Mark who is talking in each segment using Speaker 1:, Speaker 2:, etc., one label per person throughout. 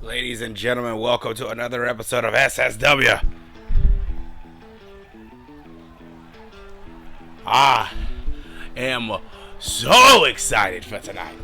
Speaker 1: Ladies and gentlemen, welcome to another episode of SSW. I am so excited for tonight.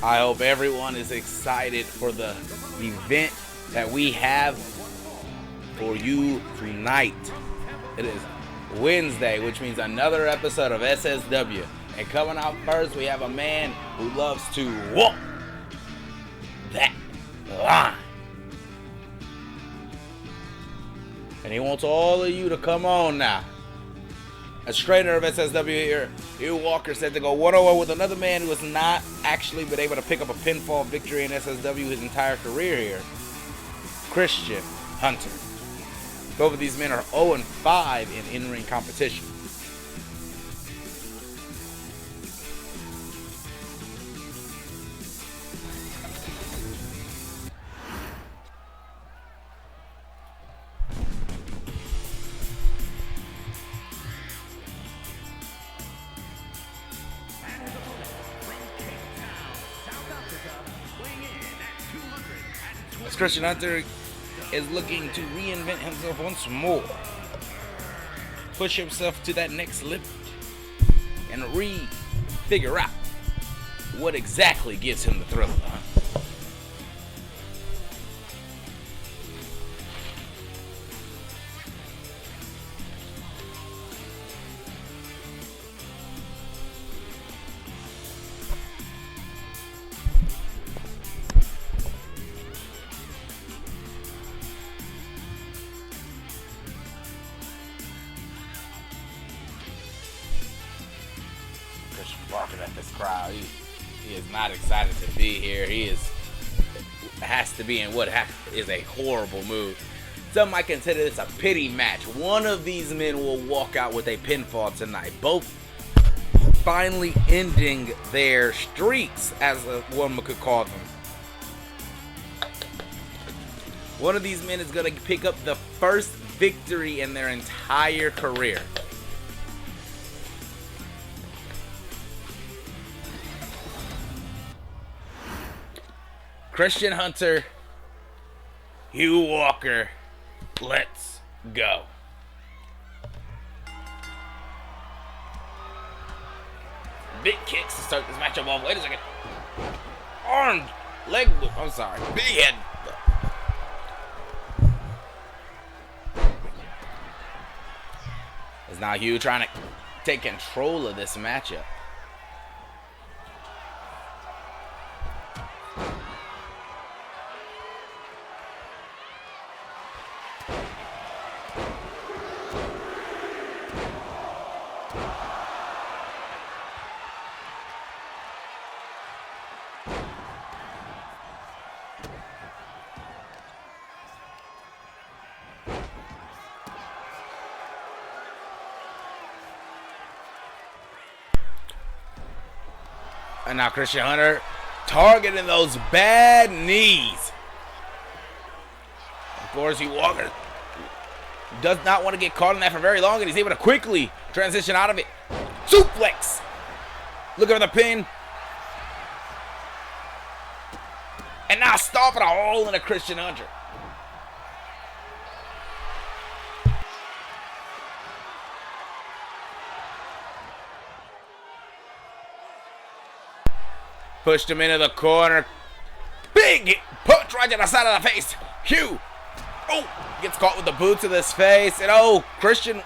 Speaker 1: I hope everyone is excited for the event that we have for you tonight. It is Wednesday, which means another episode of SSW. And coming out first, we have a man who loves to walk that line. And he wants all of you to come on now. A trainer of SSW here, Hugh Walker, said to go one-on-one with another man who has not actually been able to pick up a pinfall victory in SSW his entire career here, Christian Hunter. Both of these men are 0-5 in in-ring competition. Christian Hunter is looking to reinvent himself once more, push himself to that next limit, and figure out what exactly gives him the thrill of the hunt. Barking at this crowd. He is not excited to be here. He has to be in what is a horrible mood. Some might consider this a pity match. One of these men will walk out with a pinfall tonight. Both finally ending their streaks, as one could call them. One of these men is going to pick up the first victory in their entire career. Christian Hunter, Hugh Walker, let's go. Big kicks to start this matchup off. Wait a second. Arm, leg loop. I'm sorry. Big head. It's now Hugh trying to take control of this matchup. And now Christian Hunter targeting those bad knees. Of course, Hugh Walker does not want to get caught in that for very long, and he's able to quickly transition out of it. Suplex. Looking for the pin. And now stomping a hole in a Christian Hunter. Pushed him into the corner. Big punch right to the side of the face. Hugh. Oh, gets caught with the boot to this face. And oh, Christian,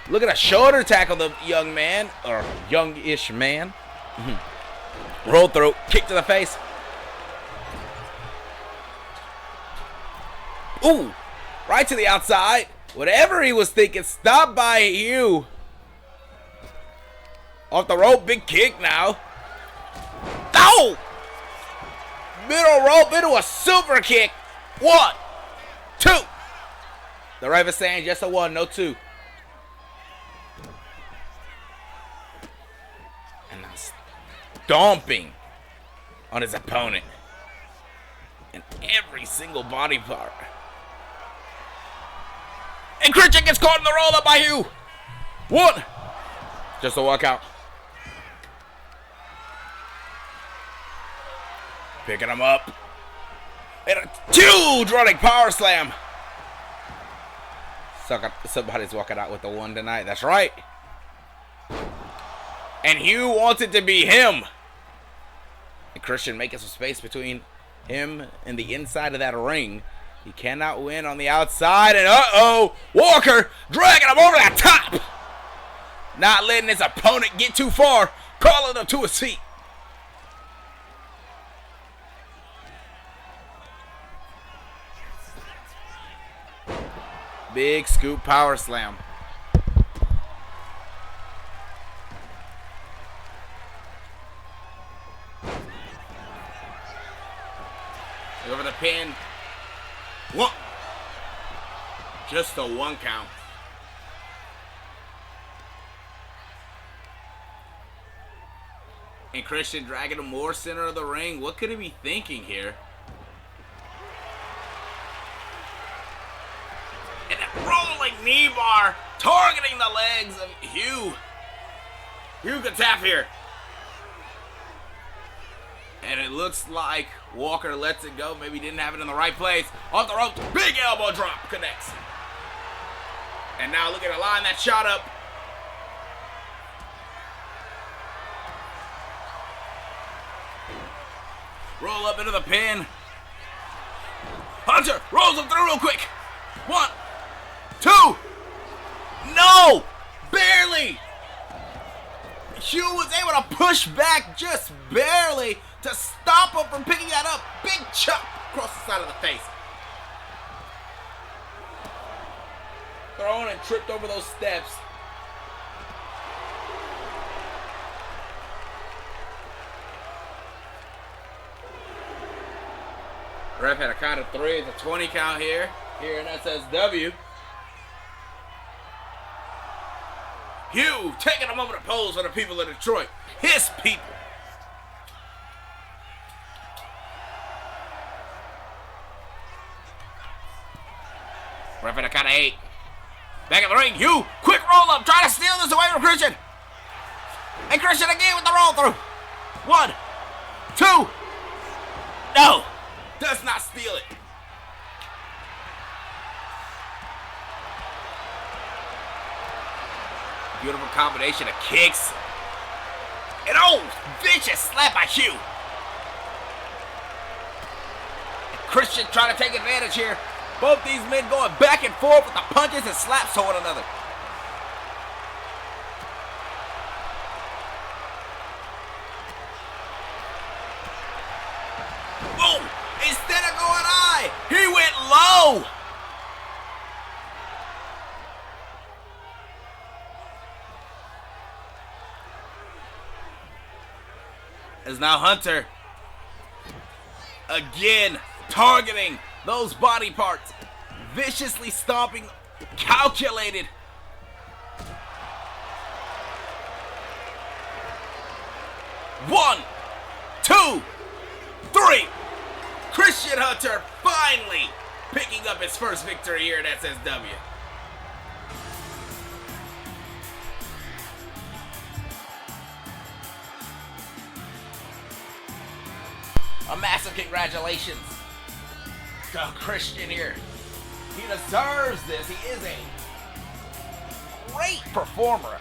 Speaker 1: look at a shoulder tackle the young man, or youngish man. Roll through, kick to the face. Ooh, right to the outside. Whatever he was thinking, stopped by Hugh. Off the rope, big kick now. Oh! Middle rope into a super kick. 1, 2. The ref is saying just a 1, no 2. And now stomping on his opponent in every single body part. And Christian gets caught in the roll up by Hugh. 1. Just a walkout. Picking him up. And a huge running power slam. Somebody's walking out with the 1 tonight. That's right. And Hugh wants it to be him. And Christian making some space between him and the inside of that ring. He cannot win on the outside. And uh-oh, Walker dragging him over the top. Not letting his opponent get too far. Calling him to his feet. Big scoop power slam. Over the pin. 1. Just a 1 count. And Christian dragging him more center of the ring. What could he be thinking here? And that rolling knee bar targeting the legs of Hugh. Hugh can tap here. And it looks like Walker lets it go. Maybe didn't have it in the right place. Off the rope, big elbow drop connects. And now look at her line that shot up. Roll up into the pin. Hunter rolls him through real quick. 1, 2. No! Barely! Hugh was able to push back just barely to stop him from picking that up. Big chop across the side of the face. Thrown and tripped over those steps. Ref had a count of 3. It's a 20 count here in SSW. Hugh taking a moment to pose for the people of Detroit. His people. Ref at a count of 8. Back in the ring, Hugh, quick roll up, trying to steal this away from Christian. And Christian again with the roll through. 1, 2. No, does not steal it. Beautiful combination of kicks. And oh, vicious slap by Hugh. And Christian trying to take advantage here. Both these men going back and forth with the punches and slaps to one another. Oh, instead of going high, he went low. As now Hunter again targeting those body parts, viciously stomping, calculated. One, 2, 3. Christian Hunter finally picking up his first victory here at SSW. A massive congratulations to Christian here. He deserves this. He is a great performer.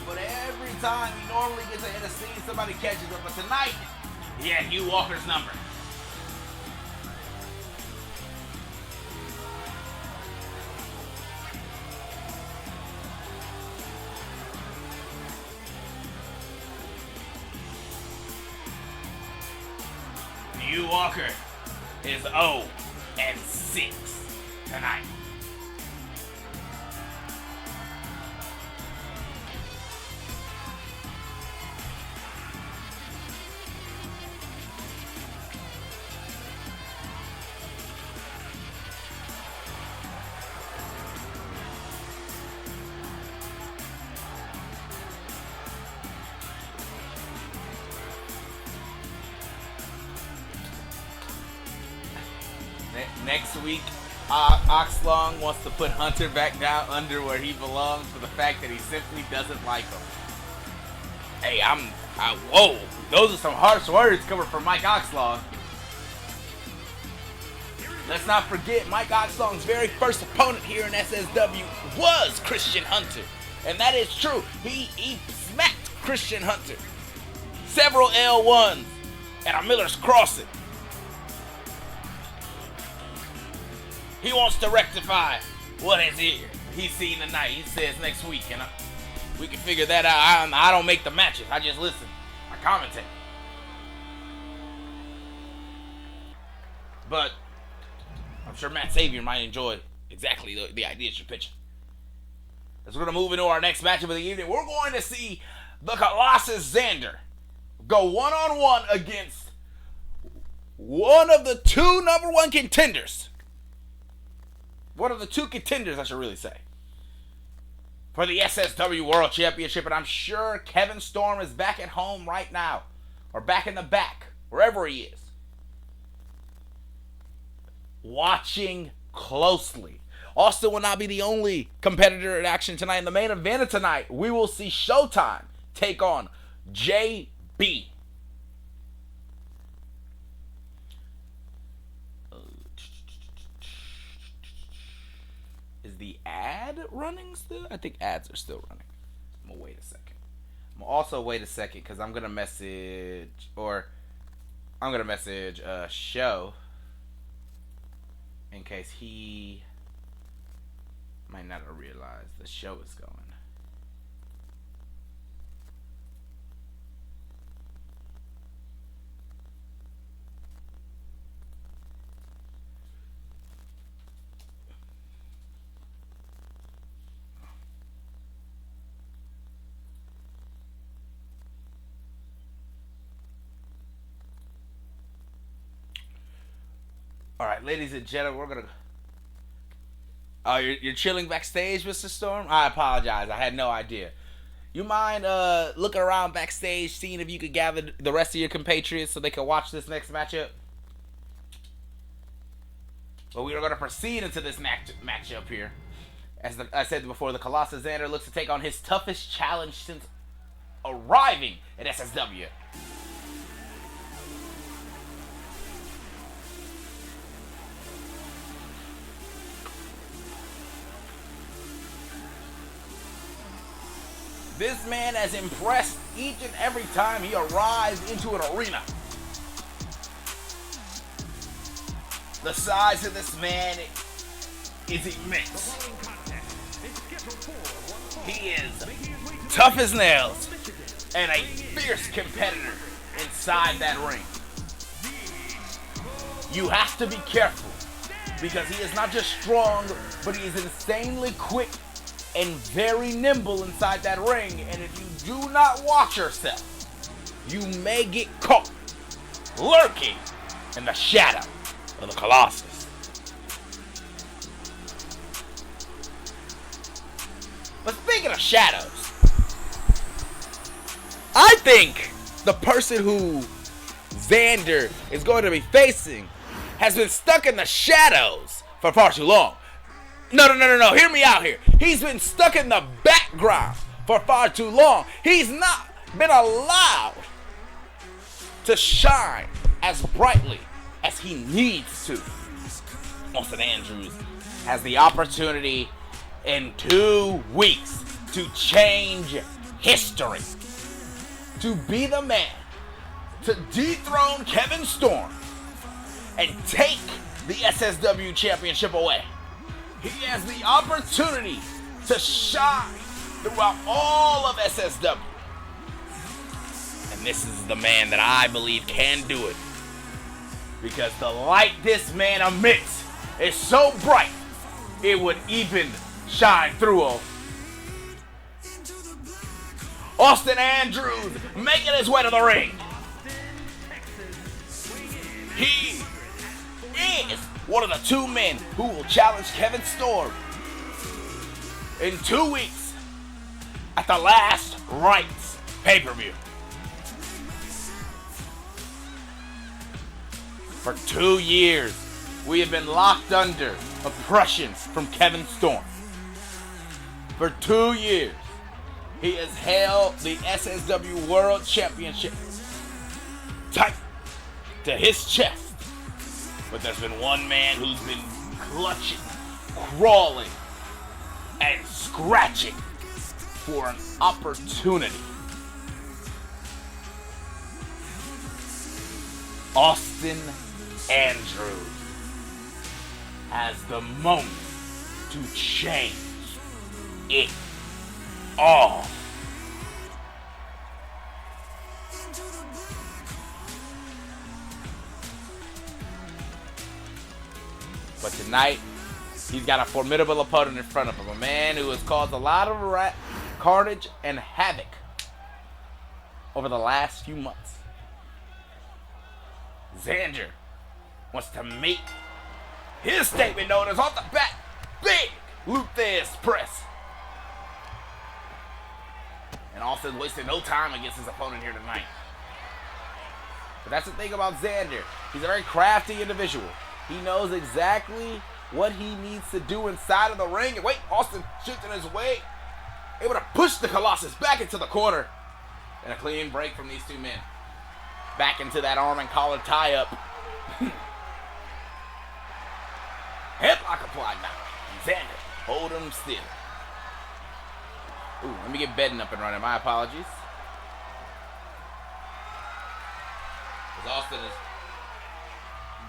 Speaker 1: But every time he normally gets ahead of steam, somebody catches him. But tonight, he had Hugh Walker's number. Hugh Walker is 0-6 tonight. next week, Oxlong wants to put Hunter back down under where he belongs for the fact that he simply doesn't like him. Hey, whoa, those are some harsh words coming from Mike Oxlong. Let's not forget, Mike Oxlong's very first opponent here in SSW was Christian Hunter. And that is true. He smacked Christian Hunter. Several L1s and a Miller's Crossing. He wants to rectify what he's seen tonight. He says next week, and we can figure that out. I don't make the matches. I just listen. I commentate. But I'm sure Matt Savior might enjoy exactly the ideas you're pitching. As we're going to move into our next matchup of the evening, we're going to see the Colossus Xander go one-on-one against one of the two number one contenders. One of the two contenders, I should really say, for the SSW World Championship. And I'm sure Kevin Storm is back at home right now, or back in the back, wherever he is, watching closely. Austin will not be the only competitor in action tonight. In the main event of tonight, we will see Showtime take on JB. Is the ad running still? I think ads are still running. I'm going to wait a second. I'm going to also wait a second because I'm going to message Show in case he might not have realized the show is going. All right, ladies and gentlemen, we're gonna. Oh, you're chilling backstage, Mr. Storm? I apologize. I had no idea. You mind looking around backstage, seeing if you could gather the rest of your compatriots so they can watch this next matchup? But we are going to proceed into this matchup here. As I said before, the Colossus Xander looks to take on his toughest challenge since arriving at SSW. This man has impressed each and every time he arrives into an arena. The size of this man is immense. He is tough as nails and a fierce competitor inside that ring. You have to be careful because he is not just strong, but he is insanely quick and very nimble inside that ring, and if you do not watch yourself, you may get caught lurking in the shadow of the Colossus. But speaking of shadows, I think the person who Xander is going to be facing has been stuck in the shadows for far too long. No. Hear me out here. He's been stuck in the background for far too long. He's not been allowed to shine as brightly as he needs to. Austin Andrews has the opportunity in 2 weeks to change history. To be the man to dethrone Kevin Storm and take the SSW championship away. He has the opportunity to shine throughout all of SSW. And this is the man that I believe can do it. Because the light this man emits is so bright, it would even shine through him. Austin Andrews making his way to the ring. He is one of the 2 men who will challenge Kevin Storm in 2 weeks at the Last Rites pay-per-view. For 2 years, We have been locked under oppression from Kevin Storm. For 2 years, he has held the SSW World Championship tight to his chest. But there's been one man who's been clutching, crawling, and scratching for an opportunity. Austin Andrews has the moment to change it all. But tonight, he's got a formidable opponent in front of him. A man who has caused a lot of carnage and havoc over the last few months. Xander wants to make his statement known as off the bat, big Luthez press. And Austin wasted no time against his opponent here tonight. But that's the thing about Xander. He's a very crafty individual. He knows exactly what he needs to do inside of the ring. And wait, Austin shifting his weight, able to push the Colossus back into the corner. And a clean break from these two men. Back into that arm and collar tie-up. Headlock applied now. Xander, hold him still. Ooh, let me get bedding up and running. My apologies. Because Austin has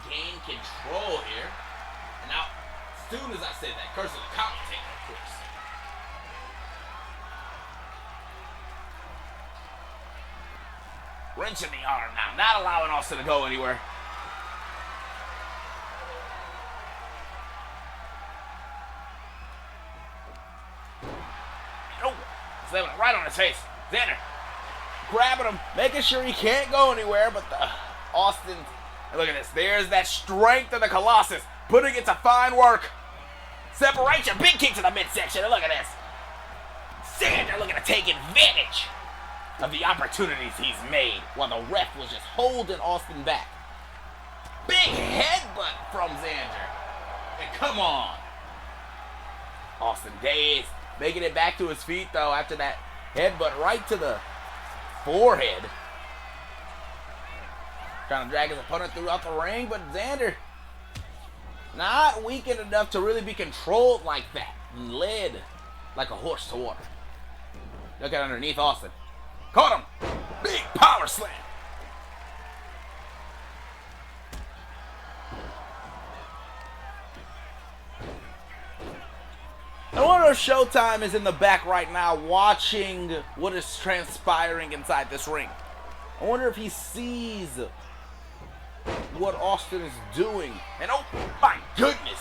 Speaker 1: gained control here. And now, as soon as I say that, curse of the commentator, of course. Wrenching the arm now, not allowing Austin to go anywhere. Oh, slamming it right on his face. Xander grabbing him, making sure he can't go anywhere, but Austin, look at this. There's that strength of the Colossus, putting it to fine work. Separation, big kick to the midsection, and look at this. Xander looking to take advantage of the opportunities he's made while the ref was just holding Austin back. Big headbutt from Xander. And come on. Austin dazed, making it back to his feet though after that headbutt right to the forehead. Trying to drag his opponent throughout the ring, but Xander not weakened enough to really be controlled like that and led like a horse to water. Look at underneath Austin. Caught him. Big power slam. I wonder if Showtime is in the back right now watching what is transpiring inside this ring. I wonder if he sees what Austin is doing. And oh my goodness.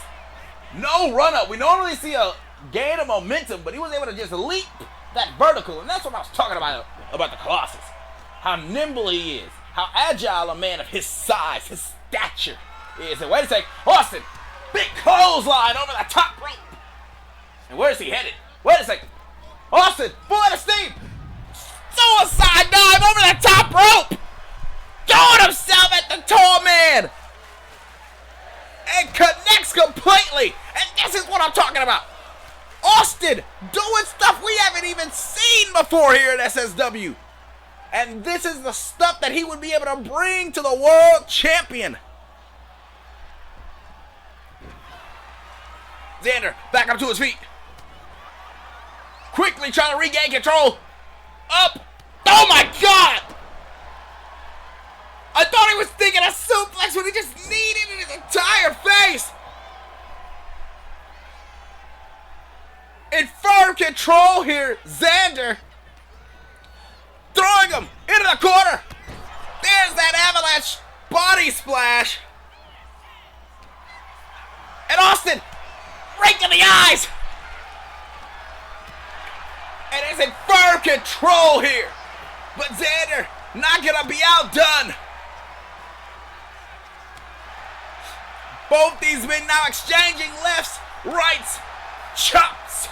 Speaker 1: No run up. We normally see a gain of momentum, but he was able to just leap that vertical. And that's what I was talking about the Colossus. How nimble he is. How agile a man of his size, his stature is. And wait a sec. Austin, big clothesline over the top rope. And where is he headed? Wait a second. Austin, full out of steam. Suicide dive over the top rope. Throwing himself at the tall man. And connects completely. And this is what I'm talking about. Austin doing stuff we haven't even seen before here at SSW. And this is the stuff that he would be able to bring to the world champion. Xander back up to his feet. Quickly trying to regain control. Up. Oh my God! I thought he was thinking a suplex when he just kneed it in his entire face. In firm control here, Xander. Throwing him into the corner. There's that avalanche body splash. And Austin, right in the eyes. And it's in firm control here. But Xander not gonna be outdone. Both these men now exchanging lefts, rights, chops.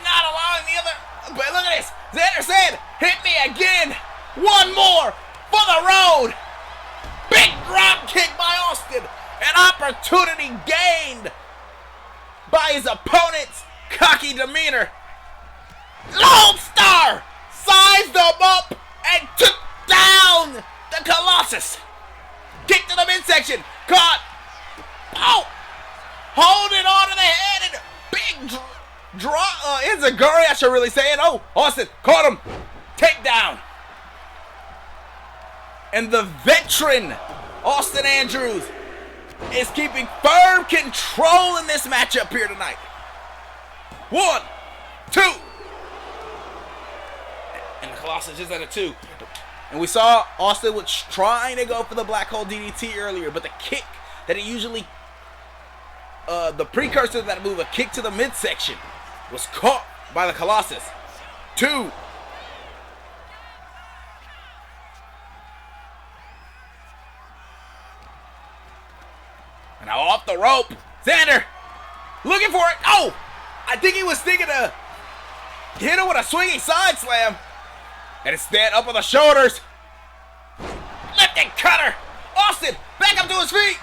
Speaker 1: Not allowing the other, but look at this. Xander said, hit me again. One more for the road. Big drop kick by Austin. An opportunity gained by his opponent's cocky demeanor. Lone Star sized him up and took down the Colossus. Kick to the midsection. Caught. Oh! Holding on to the head and big Enziguri, I should really say it. Oh, Austin caught him. Takedown. And the veteran Austin Andrews is keeping firm control in this matchup here tonight. 1, 2. And the Colossus is at a 2. And we saw Austin was trying to go for the black hole DDT earlier, but the kick that he usually, the precursor to that move, a kick to the midsection, was caught by the Colossus. 2. And now off the rope, Xander looking for it. Oh, I think he was thinking to hit him with a swinging side slam. And instead, up on the shoulders. Lifting cutter. Austin back up to his feet.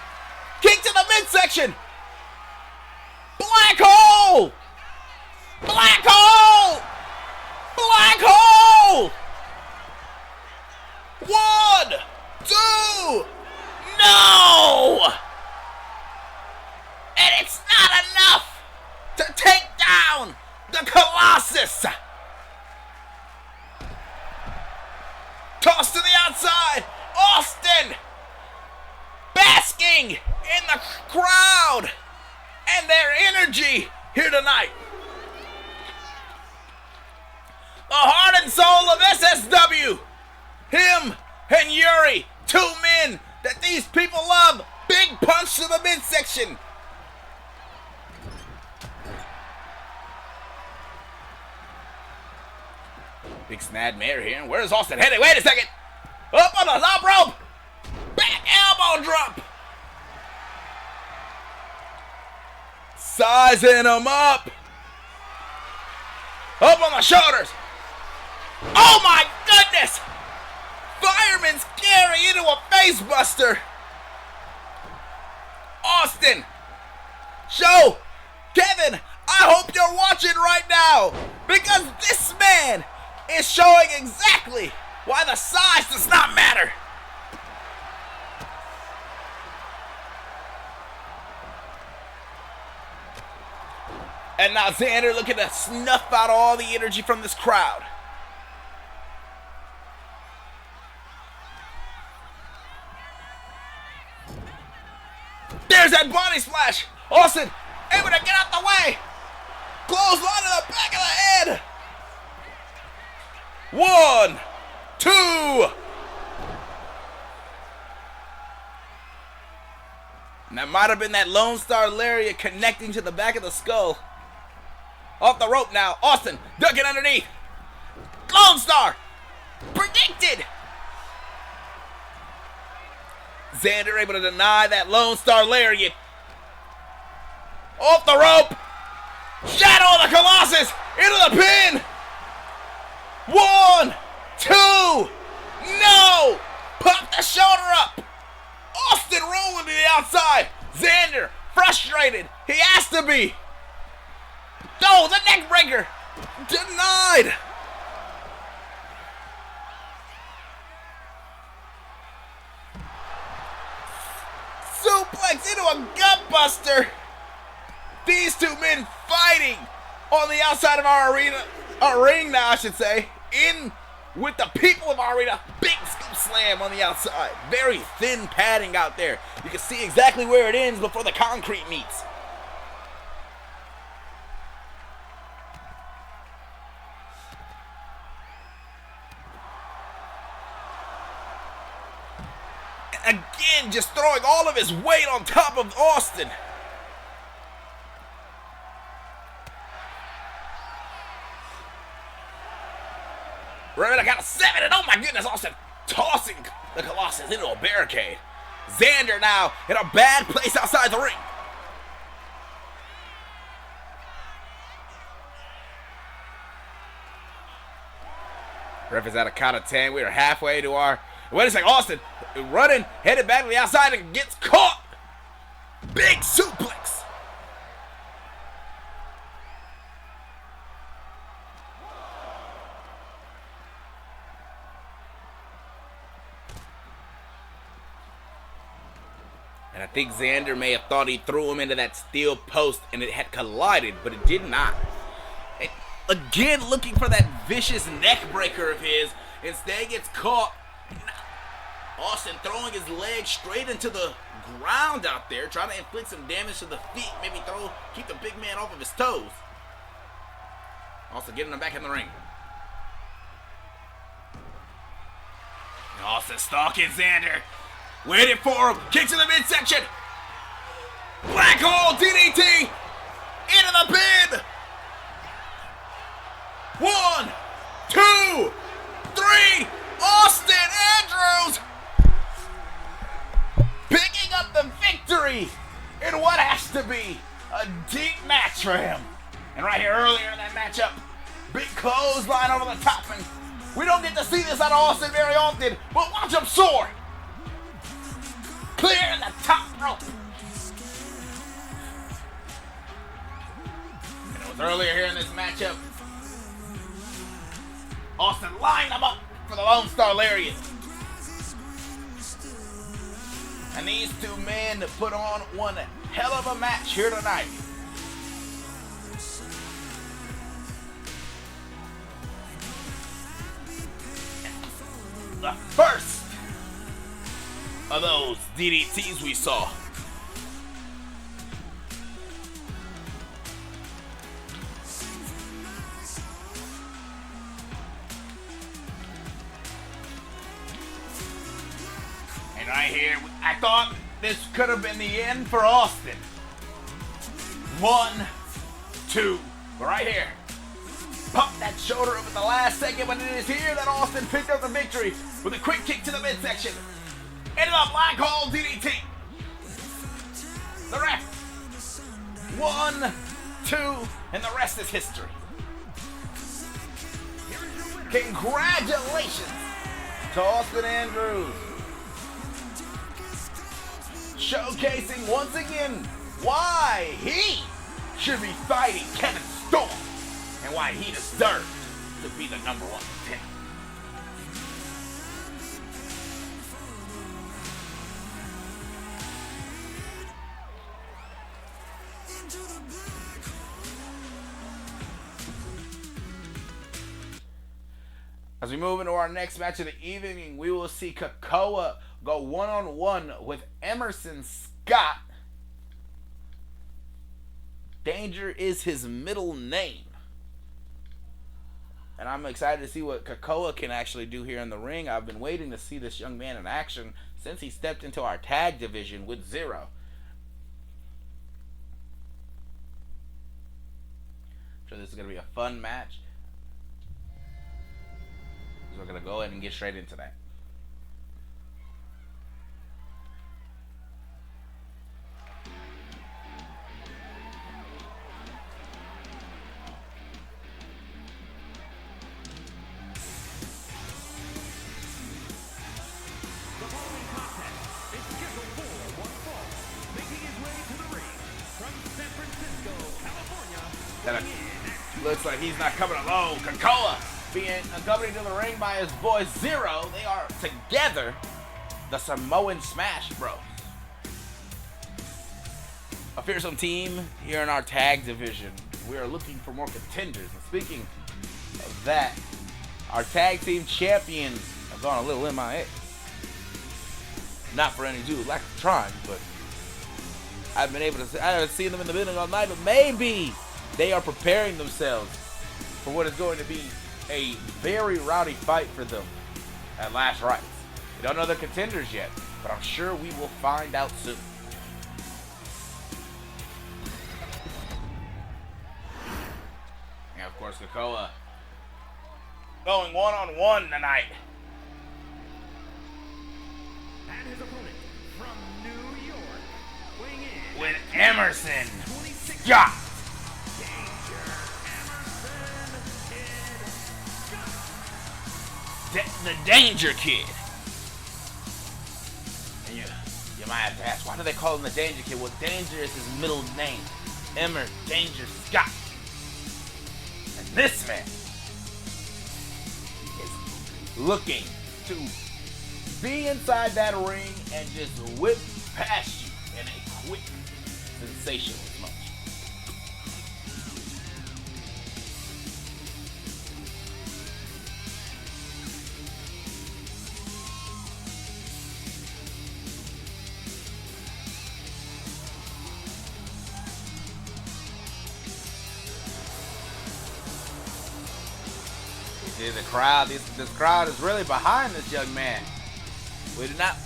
Speaker 1: Kick to the midsection. Black hole. Black hole. Black hole. 1, 2. No. And it's not enough to take down the Colossus. Toss to the outside. Austin basking in the crowd and their energy here tonight. The heart and soul of SSW. Him and Yuri, 2 men that these people love. Big punch to the midsection. Big snad mare here. Where's Austin headed? Wait a second. Up on the top rope. Back elbow drop. Sizing him up. Up on the shoulders. Oh my goodness. Fireman's carry into a face buster. Austin. Show. Kevin, I hope you're watching right now, because this man is showing exactly why the size does not matter. And now Xander looking to snuff out all the energy from this crowd. There's that body splash. Austin able to get out the way. Clothesline to the back of the head. 1, 2. And that might have been that Lone Star Lariat connecting to the back of the skull. Off the rope now. Austin ducking underneath. Lone Star. Predicted. Xander able to deny that Lone Star Lariat. Off the rope. Shadow of the Colossus into the pin. 1, 2. No. Pop the shoulder up. Austin rolling to the outside. Xander frustrated. He has to be. No, the neck breaker. Denied. Suplex into a gut buster. These 2 men fighting on the outside of our arena, our ring now, I should say, in with the people of our arena. Big scoop slam on the outside. Very thin padding out there. You can see exactly where it ends before the concrete meets. Again, just throwing all of his weight on top of Austin. Remember, I got a 7, and oh my goodness, Austin tossing the Colossus into a barricade. Xander now in a bad place outside the ring. Ref is at a count of 10. We are halfway to our... Wait a second, Austin running, headed back to the outside and gets caught Big suplex. And I think Xander may have thought he threw him into that steel post and it had collided, but it did not. And again, looking for that vicious neck breaker of his. Instead gets caught. Austin throwing his leg straight into the ground out there, trying to inflict some damage to the feet, maybe keep the big man off of his toes. Austin getting him back in the ring. Austin stalking Xander. Waiting for him. Kick to the midsection. Black hole DDT. Into the pin. 1, 2, 3. Austin Andrews picking up the victory in what has to be a deep match for him. And right here earlier in that matchup, big clothesline over the top. And we don't get to see this out of Austin very often, but watch him soar. Clearing the top rope. And it was earlier here in this matchup. Austin lined him up for the Lone Star Lariat. And these two men put on one hell of a match here tonight. The first of those DDTs we saw. And right here, I thought this could have been the end for Austin. 1, 2, but right here. Pop that shoulder up at the last second, but it is here that Austin picked up the victory with a quick kick to the midsection. Into the black hole DDT. The ref. 1, 2, and the rest is history. Congratulations to Austin Andrews. Showcasing once again why he should be fighting Kevin Storm and why he deserves to be the #1 contender. As we move into our next match of the evening, we will see Kakoa go one-on-one with Emerson Scott. Danger is his middle name. And I'm excited to see what Kakoa can actually do here in the ring. I've been waiting to see this young man in action since he stepped into our tag division with Zero. I'm sure this is going to be a fun match. So we're going to go ahead and get straight into that. Looks like he's not coming alone. Kakoa being accompanied to the ring by his boy Zero. They are together, the Samoan Smash Bros. A fearsome team here in our tag division. We are looking for more contenders. And speaking of that, our tag team champions have gone a little MIA. Not for any due lack of trying, but I haven't seen them in the building all night, but maybe they are preparing themselves for what is going to be a very rowdy fight for them at Last Rites. We don't know the contenders yet, but I'm sure we will find out soon. And of course, Kakoa going one-on-one tonight.
Speaker 2: And his opponent from New York, weighing in
Speaker 1: With Emerson Scott. The Danger Kid. And you might have to ask, why do they call him the Danger Kid? Well, Danger is his middle name. Emmer Danger Scott. And this man is looking to be inside that ring and just whip past you in a quick, sensational punch. You see the crowd, this crowd is really behind this young man.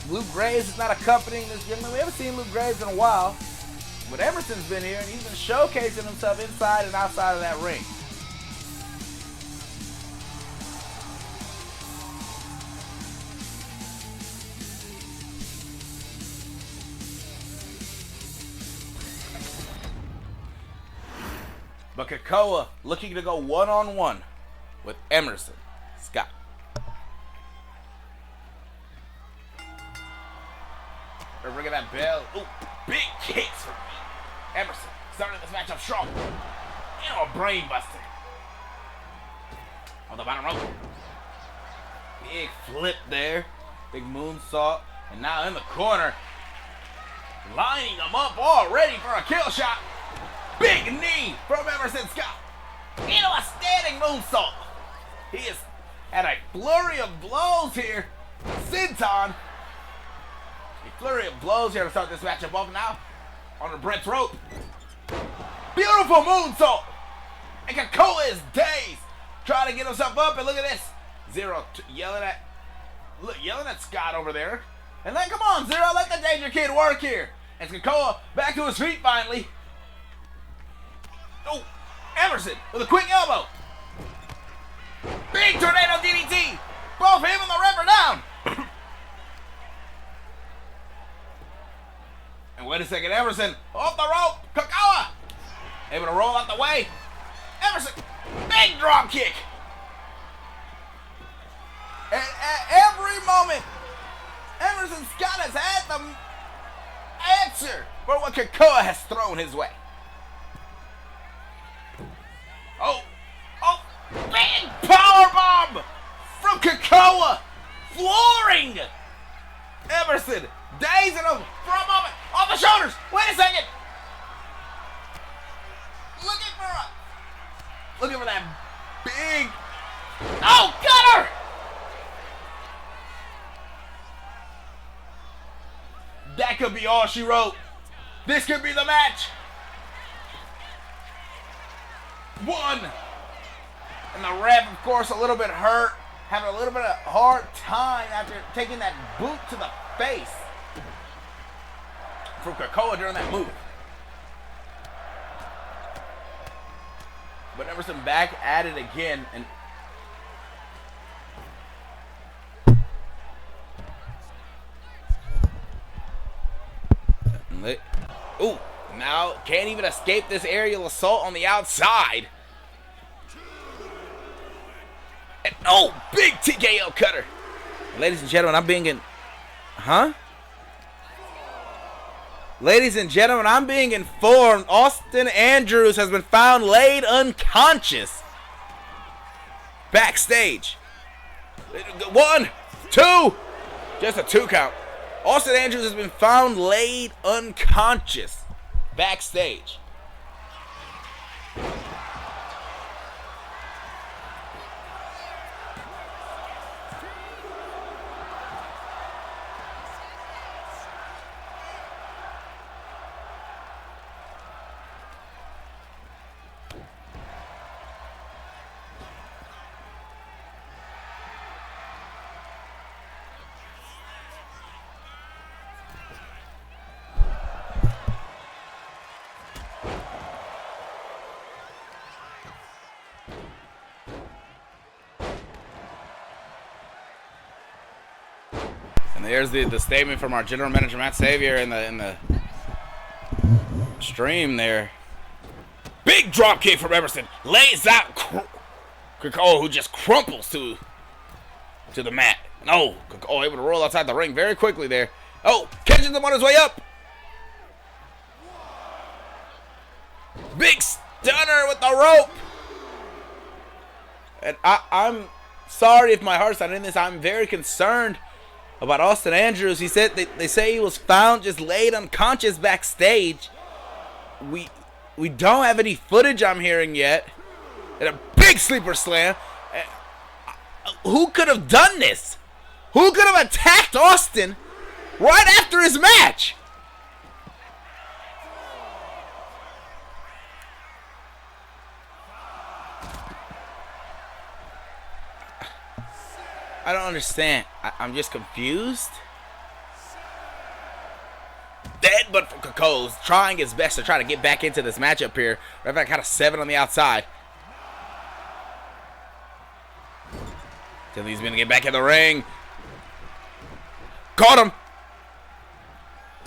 Speaker 1: Luke Graves is not accompanying this young man. We haven't seen Luke Graves in a while. But Emerson's been here, and he's been showcasing himself inside and outside of that ring. But Kakoa looking to go one-on-one with Emerson Scott. They're ringing that bell. Ooh, big kicks from Emerson. Starting this matchup strong. You know, a brain buster. On the bottom rope. Big flip there. Big moonsault. And now in the corner. Lining them up all ready for a kill shot. Big knee from Emerson Scott. Into a standing moonsault. He has had a flurry of blows here. Sinton. A flurry of blows here to start this matchup off now. On the Brett's rope. Beautiful moonsault. And Kakoa is dazed. Trying to get himself up, and look at this. Zero yelling at Scott over there. And then come on, Zero, let the Danger Kid work here. And Kakoa back to his feet finally. Oh, Emerson with a quick elbow. Big tornado DDT. Both him and the ref are down. And wait a second, Emerson off the rope. Kakoa able to roll out the way. Emerson, big drop kick. And at every moment, Emerson Scott has had the answer for what Kakoa has thrown his way. Oh, big power bomb from Kakoa, flooring Emerson, dazing him for a moment. Off the shoulders. Wait a second. Looking for that big. Oh, got her! That could be all she wrote. This could be the match. One. And the ref, of course, a little bit hurt. Having a little bit of hard time after taking that boot to the face from Kakoa during that move. But Emerson back at it again. Ooh, now can't even escape this aerial assault on the outside. And, oh, big TKO cutter. Ladies and gentlemen, I'm being Ladies and gentlemen, I'm being informed Austin Andrews has been found laid unconscious backstage. 1, 2, just a 2 count. Austin Andrews has been found laid unconscious backstage. And there's the statement from our general manager, Matt Savior, in the stream there. Big drop kick from Emerson. Lays out Kakoa, who just crumples to the mat. No, Kakoa able to roll outside the ring very quickly there. Oh, catches him on his way up. Big stunner with the rope. And I'm sorry if my heart's not in this. I'm very concerned about Austin Andrews. He said they say he was found just laid unconscious backstage. We don't have any footage I'm hearing yet. And a big sleeper slam. Who could have done this? Who could have attacked Austin right after his match? I don't understand. I'm just confused. Deadbutt from Kako's trying his best to try to get back into this matchup here. Ref got a 7 on the outside. Tilly's gonna get back in the ring. Caught him.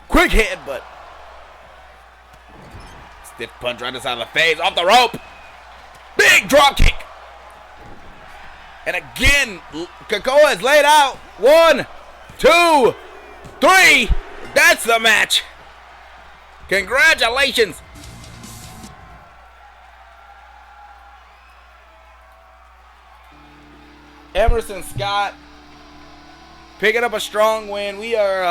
Speaker 1: Quick hit, but stiff punch right inside the face. Off the rope. Big drop kick. And again, Kakoa is laid out. 1, 2, 3. That's the match. Congratulations. Emerson Scott picking up a strong win. We are,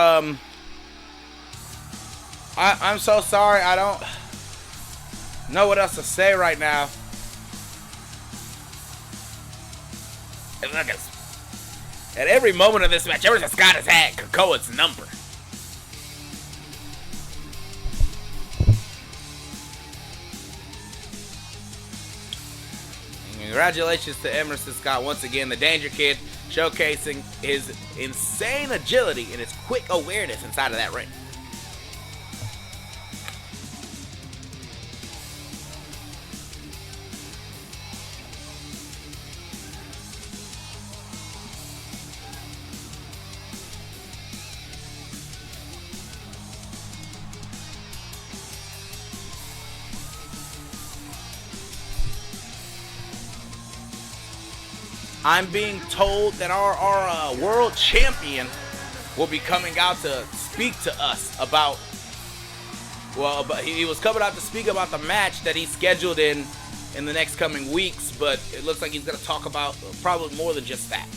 Speaker 1: I'm so sorry. I don't know what else to say right now. And look at every moment of this match, Emerson Scott has had Kakoa's number. Congratulations to Emerson Scott once again, the Danger Kid, showcasing his insane agility and his quick awareness inside of that ring. I'm being told that our world champion will be coming out to speak to us about, but he was coming out to speak about the match that he's scheduled in the next coming weeks, but it looks like he's going to talk about probably more than just that.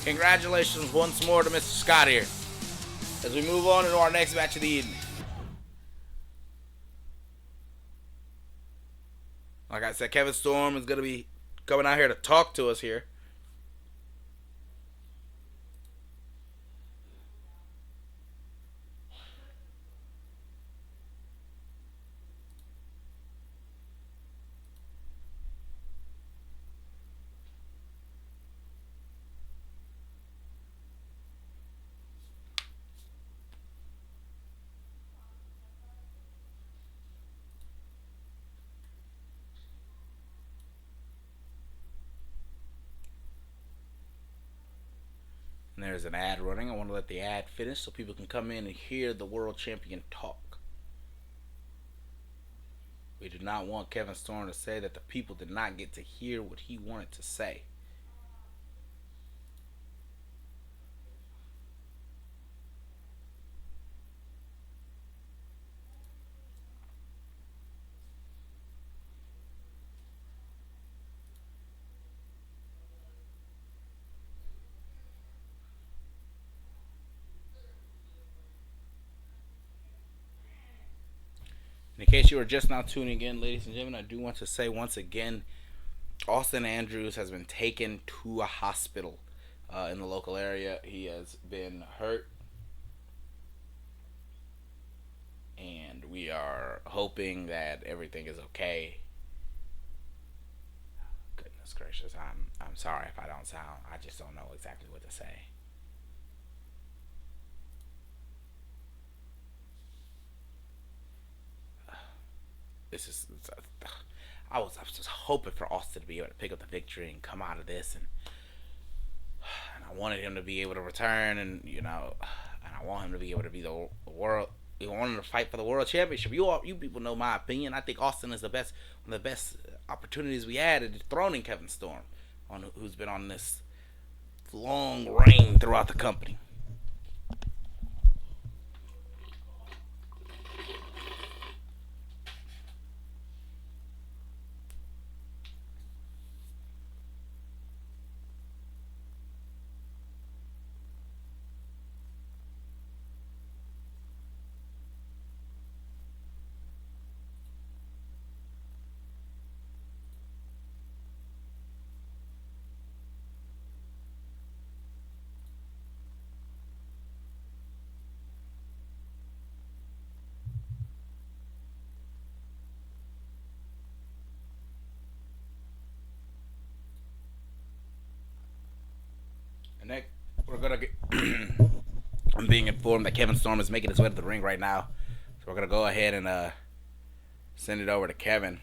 Speaker 1: Congratulations once more to Mr. Scott here as we move on into our next match of the evening. Like I said, Kevin Storm is going to be coming out here to talk to us here. And there's an ad running. I want to let the ad finish so people can come in and hear the world champion talk. We did not want Kevin Storm to say that the people did not get to hear what he wanted to say. In case you are just now tuning in, ladies and gentlemen, I do want to say once again, Austin Andrews has been taken to a hospital in the local area. He has been hurt, and we are hoping that everything is okay. Goodness gracious, I'm sorry if I don't sound. I just don't know exactly what to say. I was just hoping for Austin to be able to pick up the victory and come out of this, and I wanted him to be able to return, and and I want him to be able to be the world. I want him to fight for the world championship. You people know my opinion. I think Austin is one of the best opportunities we had at dethroning Kevin Storm, who's been on this long reign throughout the company. And that we're gonna get. I'm being informed that Kevin Storm is making his way to the ring right now, so we're gonna go ahead and send it over to Kevin.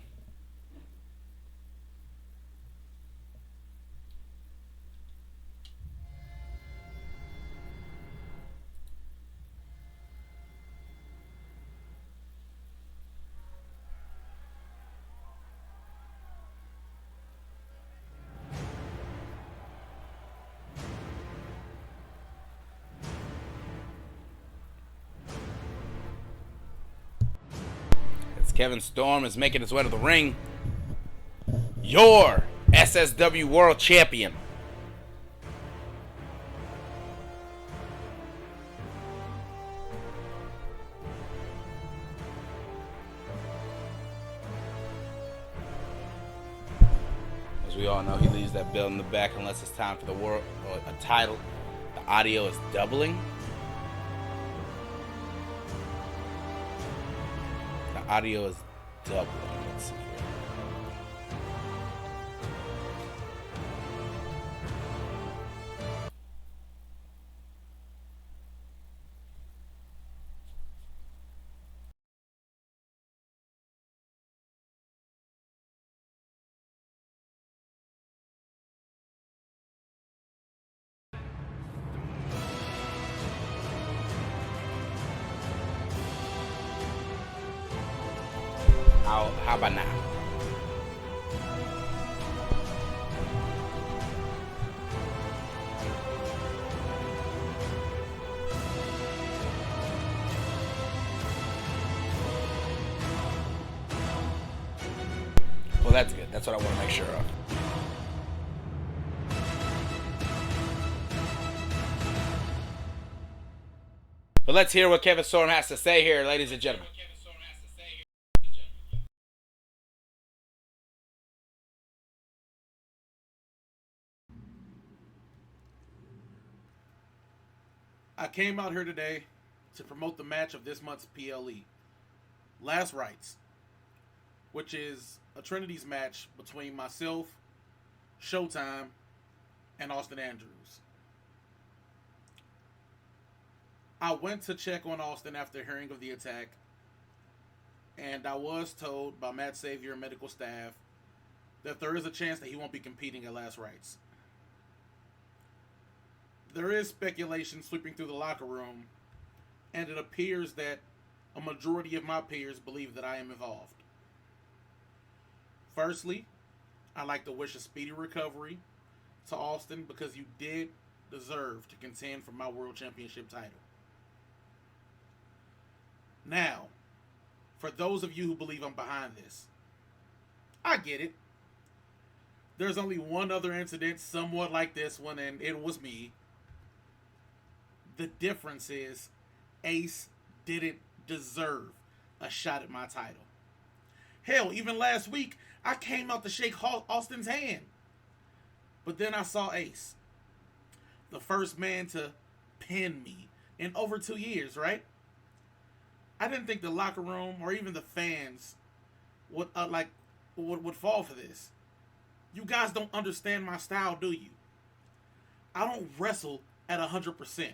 Speaker 1: As Kevin Storm is making his way to the ring, your SSW World Champion. As we all know, he leaves that belt in the back unless it's time for the world or a title. The audio is doubling. The audio is doubling. Let's see here. How about now? Well, that's good. That's what I want to make sure of. But let's hear what Kevin Storm has to say here, ladies and gentlemen.
Speaker 3: I came out here today to promote the match of this month's PLE, Last Rites, which is a Trinity's match between myself, Showtime, and Austin Andrews. I went to check on Austin after hearing of the attack, and I was told by Matt Savior and medical staff that there is a chance that he won't be competing at Last Rites. There is speculation sweeping through the locker room, and it appears that a majority of my peers believe that I am involved. Firstly, I'd like to wish a speedy recovery to Austin because you did deserve to contend for my World Championship title. Now, for those of you who believe I'm behind this, I get it. There's only one other incident somewhat like this one, and it was me. The difference is Ace didn't deserve a shot at my title. Hell, even last week, I came out to shake Austin's hand. But then I saw Ace, the first man to pin me in over 2 years, right? I didn't think the locker room or even the fans would fall for this. You guys don't understand my style, do you? I don't wrestle at 100%.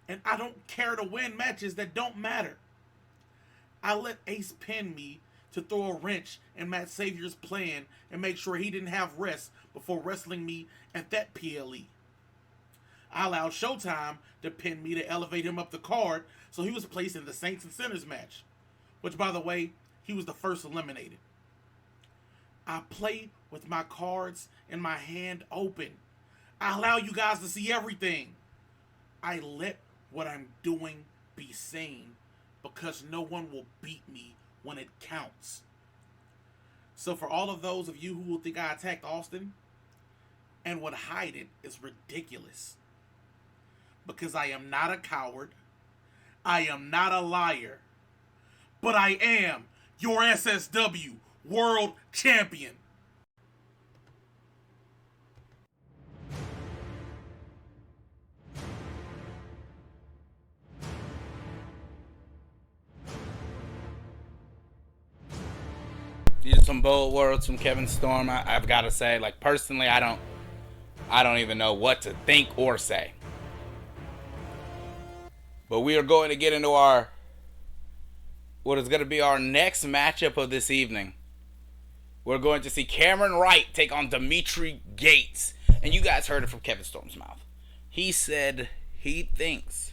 Speaker 3: And I don't care to win matches that don't matter. I let Ace pin me to throw a wrench in Matt Savior's plan and make sure he didn't have rest before wrestling me at that PLE. I allowed Showtime to pin me to elevate him up the card so he was placed in the Saints and Sinners match, which, by the way, he was the first eliminated. I play with my cards and my hand open. I allow you guys to see everything. I let what I'm doing be seen because no one will beat me when it counts. So for all of those of you who will think I attacked Austin and would hide it is ridiculous. Because I am not a coward. I am not a liar. But I am your SSW World Champion.
Speaker 1: These are some bold words from Kevin Storm. I've got to say, like, personally, I don't even know what to think or say. But we are going to get into what is going to be our next matchup of this evening. We're going to see Cameron Wright take on Dimitri Gates. And you guys heard it from Kevin Storm's mouth. He said he thinks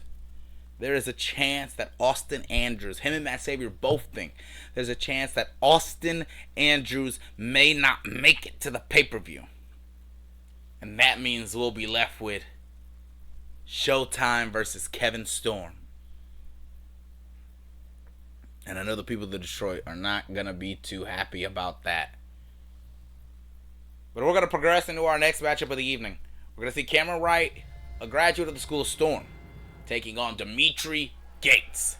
Speaker 1: there is a chance that Austin Andrews, him and Matt Savior both think there's a chance that Austin Andrews may not make it to the pay-per-view. And that means we'll be left with Showtime versus Kevin Storm. And I know the people of Detroit are not going to be too happy about that. But we're going to progress into our next matchup of the evening. We're going to see Cameron Wright, a graduate of the School of Storm, taking on Dimitri Gates.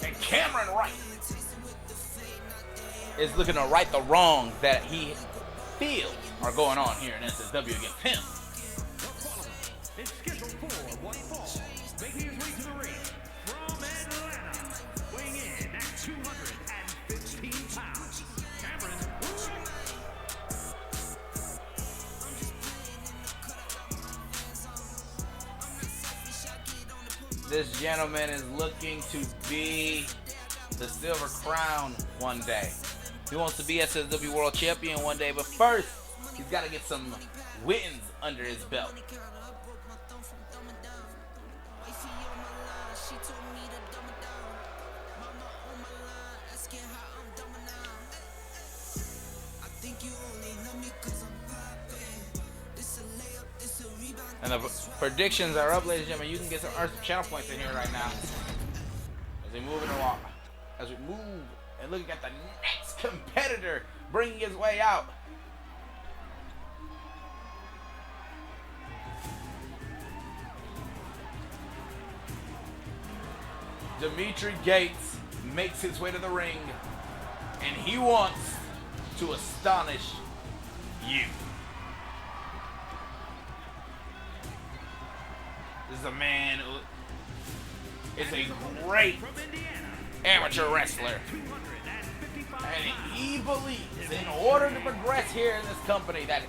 Speaker 1: And Cameron Wright is looking to right the wrongs that he feels are going on here in SSW against him.
Speaker 2: It's scheduled for one fall, making his way to the ring from Atlanta, weighing in at 215 pounds, Cameron Wright.
Speaker 1: This gentleman is looking to be the Silver Crown one day. He wants to be SSW World Champion one day, but first, he's got to get some wins under his belt. And the predictions are up, ladies and gentlemen. You can get some channel points in here right now. As we move along. As we move and looking at the next competitor bringing his way out. Dimitri Gates makes his way to the ring, and he wants to astonish you. This is a man who is a great amateur wrestler. And he believes in order to progress here in this company that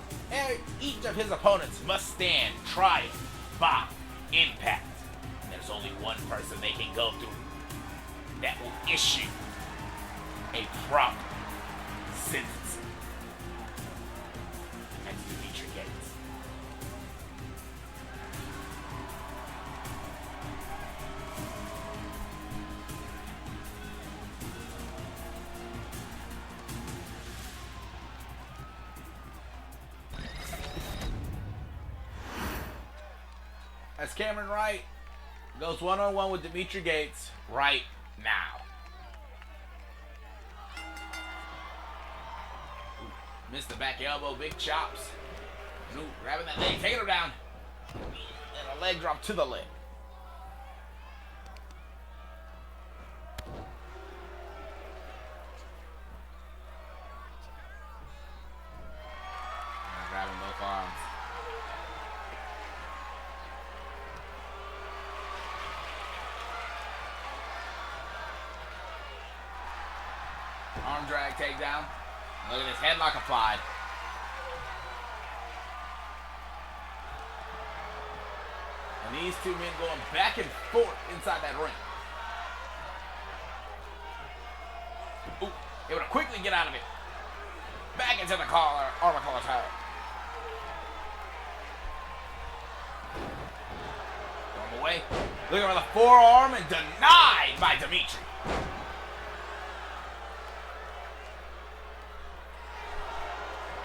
Speaker 1: each of his opponents must stand trial by impact. And there's only one person they can go through that will issue a proper sentence. That's Dimitri Gates. As Cameron Wright goes one-on-one with Dimitri Gates right now. Missed the back elbow, big chops. Grabbing that leg, taking her down. And a leg drop to the leg. Grabbing both arms. Arm drag takedown. Look at this headlock applied. And these two men going back and forth inside that ring. Ooh, able to quickly get out of it. Back into the collar, armor collar tie. away. Looking for the forearm and denied by Dimitri.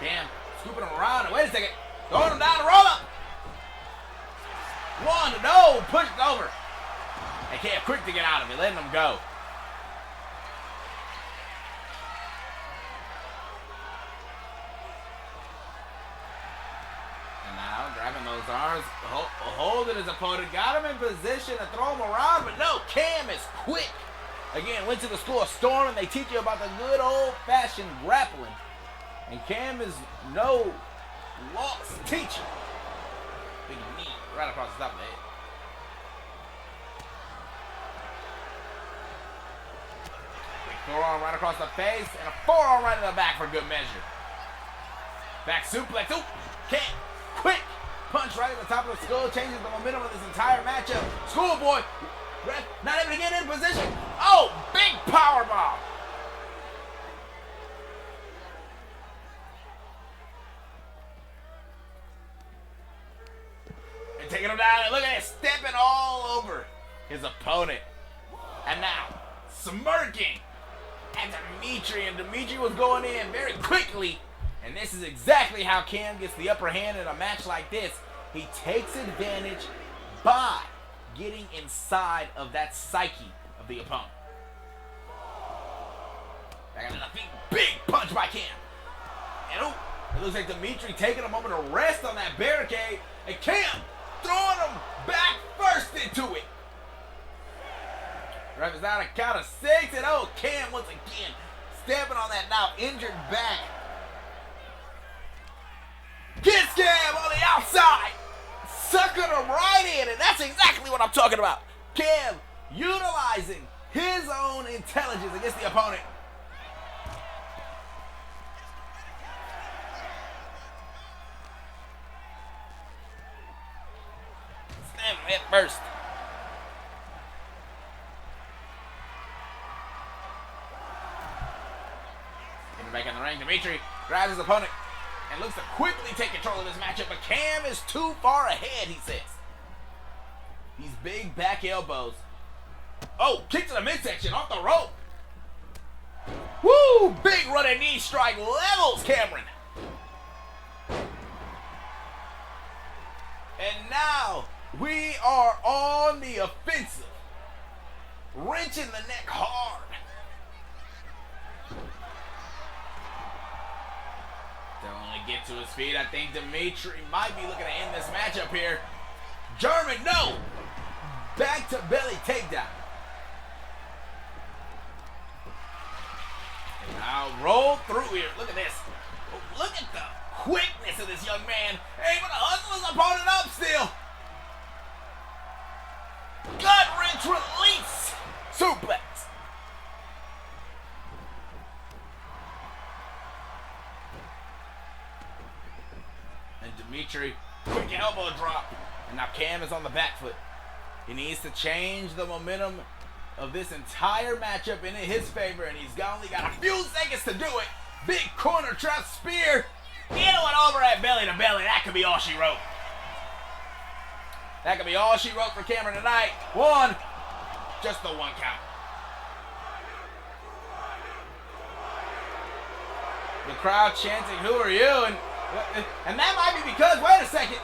Speaker 1: Cam scooping him around. And wait a second. Throwing him down the roll up. One, no, pushed over. And Cam quick to get out of it, letting him go. And now grabbing those arms, holding his opponent, got him in position to throw him around, but no, Cam is quick. Again, went to the school of Storm, and they teach you about the good old-fashioned grappling. And Cam is no lost teacher. Big knee right across the top of the head. Big forearm right across the face, and a forearm right in the back for good measure. Back suplex. Ooh, Cam, quick punch right at the top of the skull, changes the momentum of this entire matchup. Schoolboy, ref, not able to get in position. Oh, big power bomb. And taking him down, and look at it, stepping all over his opponent. And now, smirking at Dimitri, and Dimitri was going in very quickly. And this is exactly how Cam gets the upper hand in a match like this. He takes advantage by getting inside of that psyche of the opponent. Back into the feet, big punch by Cam. And oh, it looks like Dimitri taking a moment to rest on that barricade. And Cam throwing him back first into it. Ref is down a count of 6, and oh, Cam once again stepping on that now injured back. Gets Cam on the outside, sucking him right in, and that's exactly what I'm talking about. Cam utilizing his own intelligence against the opponent. Slam him head first. Getting back in the ring, Dimitri grabs his opponent and looks to quickly take control of this matchup, but Cam is too far ahead, he says. These big back elbows. Oh, kick to the midsection off the rope. Woo! Big running knee strike levels Cameron. And now we are on the offensive. Wrenching the neck hard. To only get to his feet, I think Dimitri might be looking to end this matchup here. German, no! Back to belly takedown. And now roll through here. Look at this. Look at the quickness of this young man. Able to hustle his opponent up still. Gut wrench release. Suplex. And Dimitri, quick elbow drop. And now Cam is on the back foot. He needs to change the momentum of this entire matchup in his favor, and he's only got a few seconds to do it. Big corner trap spear. Into it over at belly to belly. That could be all she wrote. That could be all she wrote for Cameron tonight. One. Just the one count. The crowd chanting, "Who are you?" And that might be because, wait a second,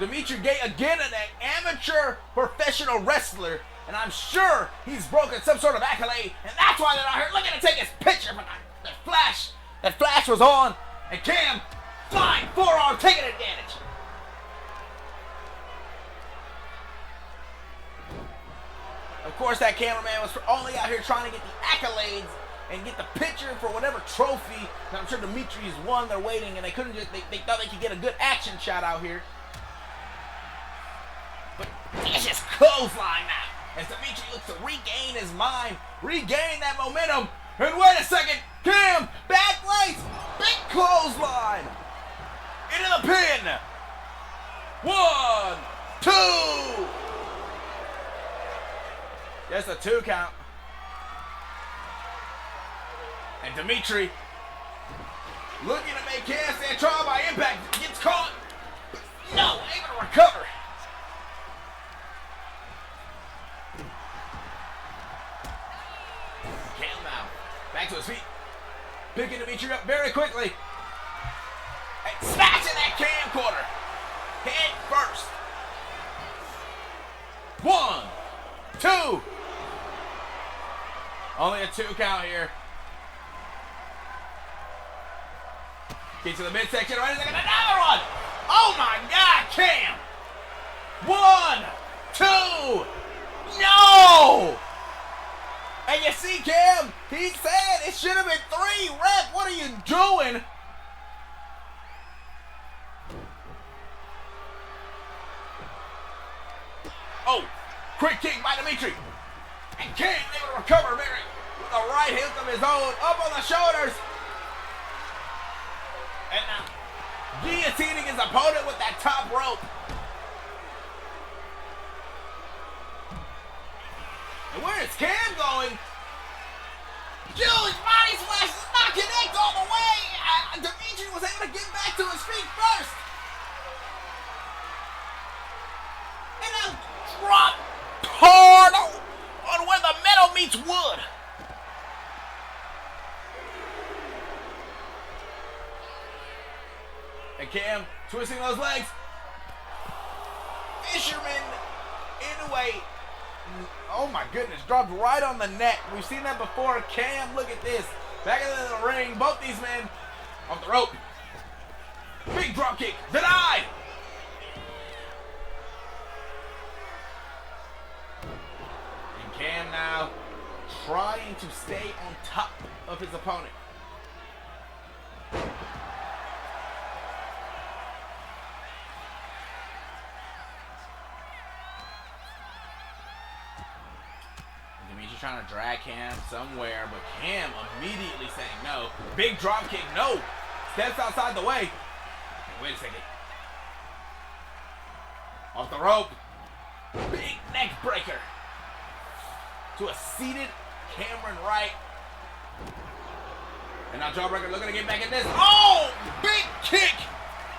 Speaker 1: Dimitri Gay again an amateur professional wrestler, and I'm sure he's broken some sort of accolade, and that's why they're not here. Look at him take his picture, but that flash was on, and Cam, flying forearm, taking advantage. Of course, that cameraman was only out here trying to get the accolades and get the picture for whatever trophy that I'm sure Dimitri's won. They're waiting, and they couldn't just, they thought they could get a good action shot out here. But it's just clothesline now, as Dimitri looks to regain his mind, regain that momentum. And wait a second, Cam, back place, big clothesline, into the pin. 1, 2. Just a 2 count. And Dimitri, looking to make Cam stand trial by impact, gets caught. No, able to recover. Back to his feet. Picking Dimitri up very quickly. And smashing that camcorder. Head first. 1, 2. Only a 2 count here. Get to the midsection. Right a second. Another one. Oh my God, Cam. 1, 2. No. And you see, Cam, he said it should have been 3. Ref, what are you doing? Oh, quick kick by Dimitri. And Cam able to recover very with a right hook of his own up on the shoulders. And now guillotining his opponent with that top rope. And where is Cam going? Huge body splash does not connect all the way. Dimitri was able to get back to his feet first. And now drop hard on where the metal meets wood. And Cam twisting those legs. Fisherman Inoue. Oh my goodness, dropped right on the neck. We've seen that before. Cam, look at this. Back into the ring, both these men off the rope. Big drop kick, denied. And Cam now trying to stay on top of his opponent. Dimitri's trying to drag Cam somewhere, but Cam immediately saying no. Big drop kick, no. Steps outside the way. Wait a second. Off the rope. Big neck breaker. To a seated Cameron Wright. And now Jawbreaker looking to get back in this. Oh! Big kick!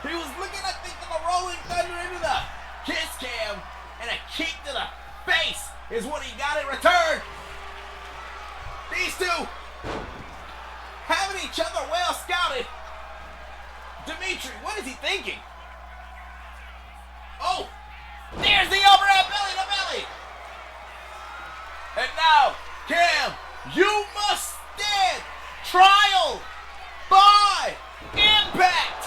Speaker 1: He was looking, I think, for the Rolling Thunder into the kiss Cam. And a kick to the face is what he got in return. These two having each other well scouted. Dimitri, what is he thinking? Oh, there's the overhead belly to belly. And now, Cam, you must stand trial by impact.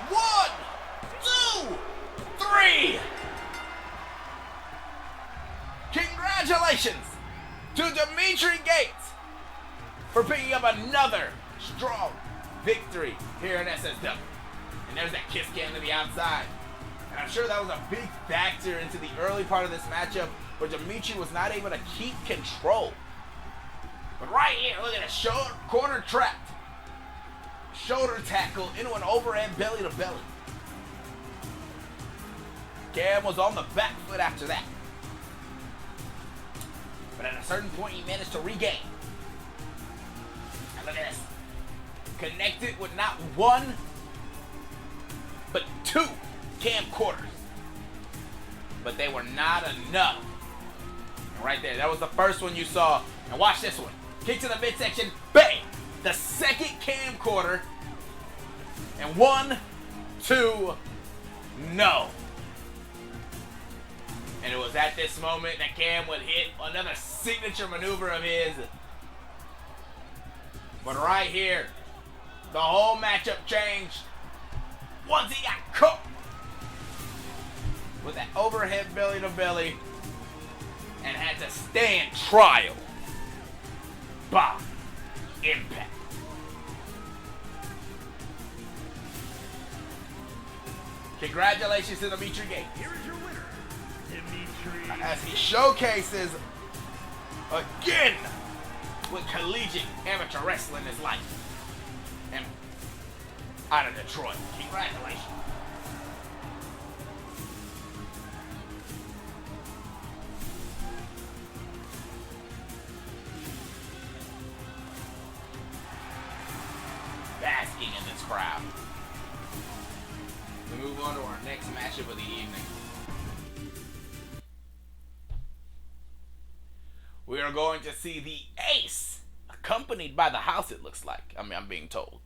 Speaker 1: 1, 2, 3. Congratulations to Dimitri Gates for picking up another strong victory here in SSW. And there's that kiss Cam to the outside. And I'm sure that was a big factor into the early part of this matchup where Dimitri was not able to keep control. But right here, look at a shoulder corner trapped. Shoulder tackle into an overhead belly to belly. Cam was on the back foot after that. But at a certain point, he managed to regain. And look at this. Connected with not 1, but 2 camcorders. But they were not enough. And right there, that was the first one you saw. And watch this one. Kick to the midsection, bang! The second camcorder. And 1, 2, no. And it was at this moment that Cam would hit another signature maneuver of his. But right here, the whole matchup changed once he got cooked with that overhead belly to belly and had to stand trial by impact. Congratulations to Dimitri Gates.
Speaker 2: Here is your winner, Dimitri.
Speaker 1: As he showcases again what collegiate amateur wrestling is like. And out of Detroit. Congratulations. Basking in this crowd. We move on to our next matchup of the evening. we are going to see the Ace, accompanied by the House, it looks like. I mean, I'm being told.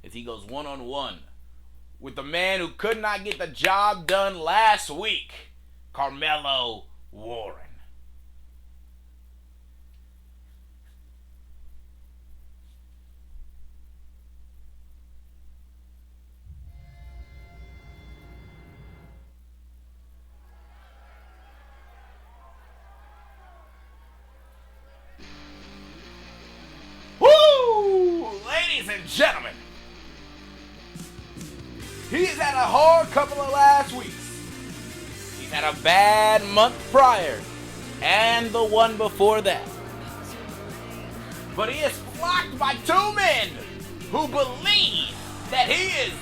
Speaker 1: As he goes one-on-one with the man who could not get the job done last week, Carmelo Warren. Woo! Ladies and gentlemen, he's had a hard couple of last weeks. He's had a bad month prior and the one before that. But he is flocked by two men who believe that he is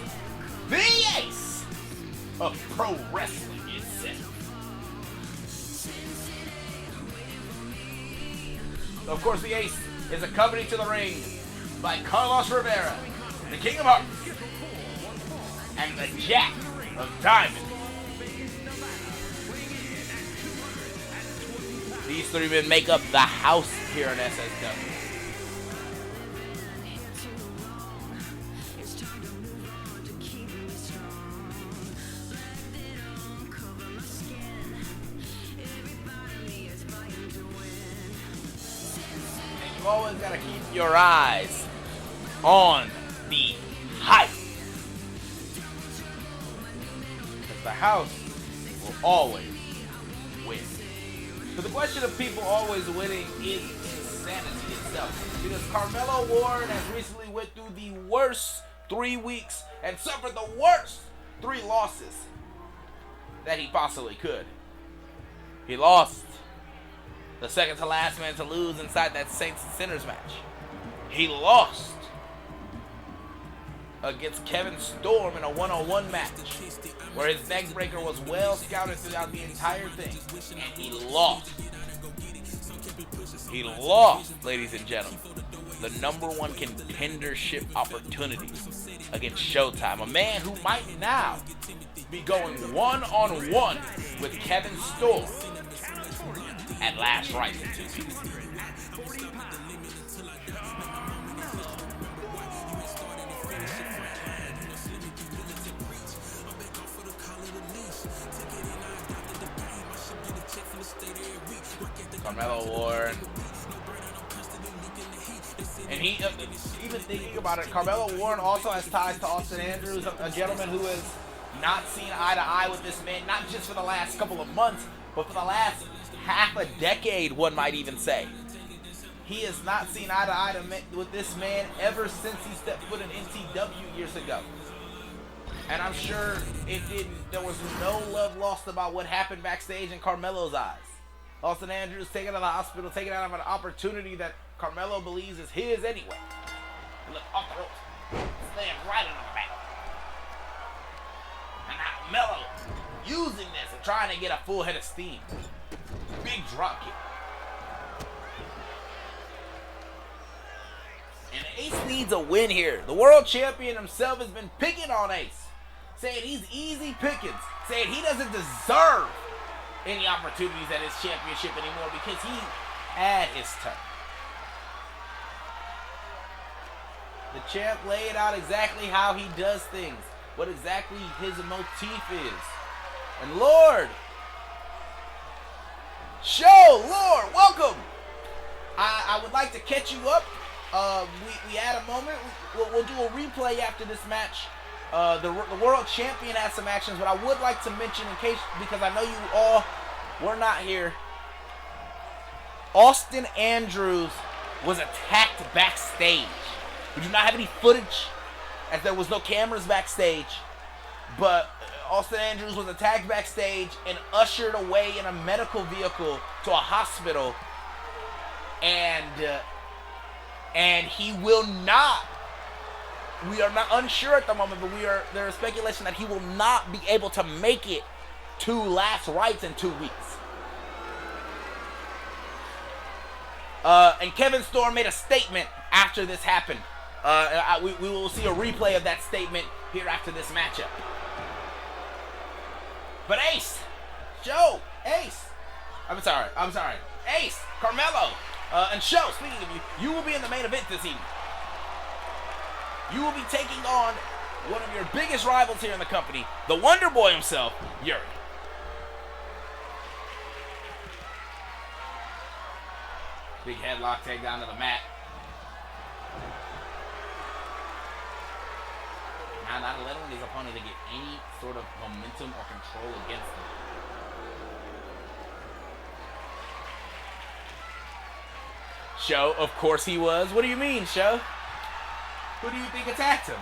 Speaker 1: the ace of pro wrestling itself. Of course, the ace is accompanied to the ring by Carlos Rivera, the King of Hearts, and the Jack of Diamonds. These three men make up the house here in SSW. And you always gotta keep your eyes on the hype. Because the house will always win. So the question of people always winning is insanity itself. Because Carmelo Warren has recently went through the worst 3 weeks and suffered the worst 3 losses that he possibly could. He lost the second to last man to lose inside that Saints and Sinners match. He lost against Kevin Storm in a one-on-one match where his neck breaker was well scouted throughout the entire thing, and he lost. He lost, ladies and gentlemen, the #1 contendership opportunity against Showtime, a man who might now be going one-on-one with Kevin Storm at Last Rites in 2 weeks. Carmelo Warren. And he, even thinking about it, Carmelo Warren also has ties to Austin Andrews, a gentleman who has not seen eye to eye with this man, not just for the last couple of months, but for the last half a decade, one might even say. He has not seen eye to eye with this man ever since he stepped foot in NTW years ago. And I'm sure there was no love lost about what happened backstage in Carmelo's eyes. Austin Andrews taken to the hospital, taken out of an opportunity that Carmelo believes is his anyway. And look, off the ropes, stand right on the back. And now Melo using this and trying to get a full head of steam. Big drop kick. And Ace needs a win here. The world champion himself has been picking on Ace, saying he's easy pickings, saying he doesn't deserve any opportunities at his championship anymore because he had his turn. The champ laid out exactly how he does things, what exactly his motif is. And Lord, welcome. I would like to catch you up. We had a moment. We'll do a replay after this match. The world champion had some actions, but I would like to mention, in case, because I know you all were not here, Austin Andrews was attacked backstage. We do not have any footage, as there was no cameras backstage, but Austin Andrews was attacked backstage and ushered away in a medical vehicle to a hospital, and he will not. We are not unsure at the moment, but there is speculation that he will not be able to make it to Last Rites in 2 weeks. And Kevin Storm made a statement after this happened. We will see a replay of that statement here after this matchup. But Ace, Joe, Ace. I'm sorry. Ace, Carmelo, and Show, speaking of you, you will be in the main event this evening. You will be taking on one of your biggest rivals here in the company, the Wonder Boy himself, Yuri. Big headlock, take down to the mat. Now not allowing his opponent to get any sort of momentum or control against him. Show, of course he was. What do you mean, Show? Who do you think attacked him?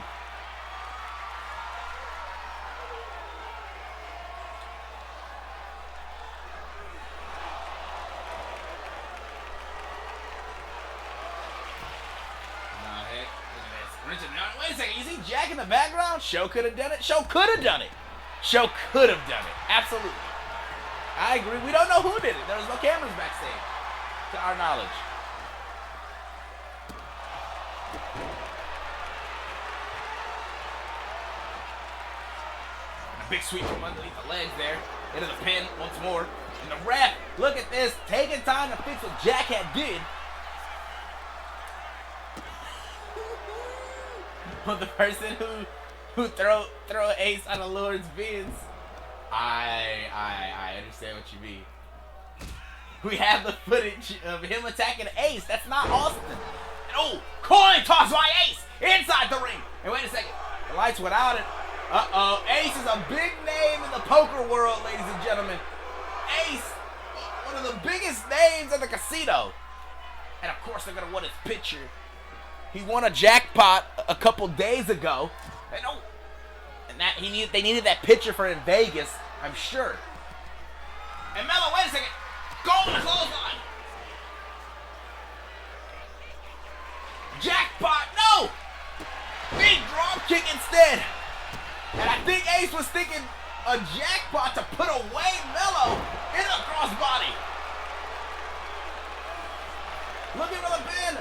Speaker 1: Wait a second, you see Jack in the background? Show could have done it. Show could have done it. Show could have done it. Absolutely. I agree. We don't know who did it. There was no cameras backstage, to our knowledge. And a big sweep from underneath the legs there. Into the pin once more. And the ref, look at this, taking time to fix what Jack had did. The person who throw Ace out of Lord's bins. I understand what you mean. We have the footage of him attacking Ace. That's not Austin. And oh, coin toss by Ace inside the ring. And wait a second, the lights went out. And Ace is a big name in the poker world, ladies and gentlemen. Ace, one of the biggest names in the casino. And of course, they're gonna want his picture. He won a jackpot a couple days ago. And they needed that picture for in Vegas, I'm sure. And Melo, wait a second. Golden clothesline. Jackpot, no! Big drop kick instead. And I think Ace was thinking a jackpot to put away Melo in the crossbody. Looking for the pin.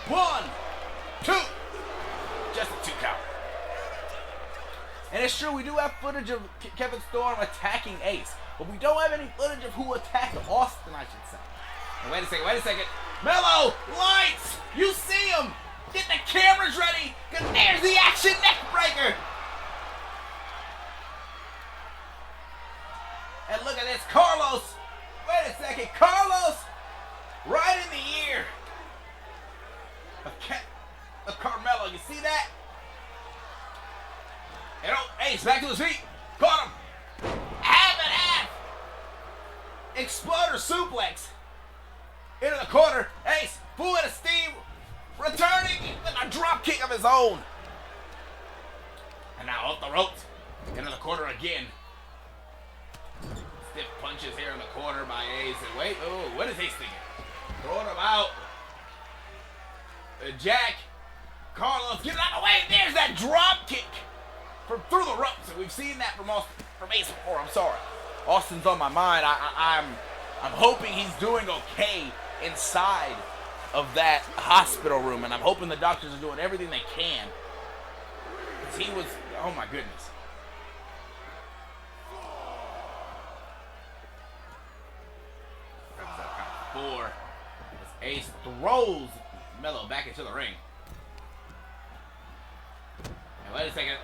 Speaker 1: 1, 2. Just a 2 count. And it's true, we do have footage of Kevin Storm attacking Ace, but we don't have any footage of who attacked Austin, I should say. And wait a second. Melo, lights! You see him! Get the cameras ready, because there's the action neck breaker! And look at this, Carlos! Wait a second, Carlos! Right in the ear of Carmelo, you see that? And Ace back to his feet. Caught him. Half and half. Exploder suplex. Into the corner. Ace, full head of steam. Returning with a drop kick of his own. And now off the ropes. Into the corner again. Stiff punches here in the corner by Ace. And wait, oh, what is Ace thinking? Throwing him out. Jack. Carlos, get it out of the way. There's that drop kick. From through the ropes, and we've seen that from Ace before. I'm sorry, Austin's on my mind. I'm hoping he's doing okay inside of that hospital room, and I'm hoping the doctors are doing everything they can. Because he was, oh my goodness. Count 4. As Ace throws Melo back into the ring. And wait a second.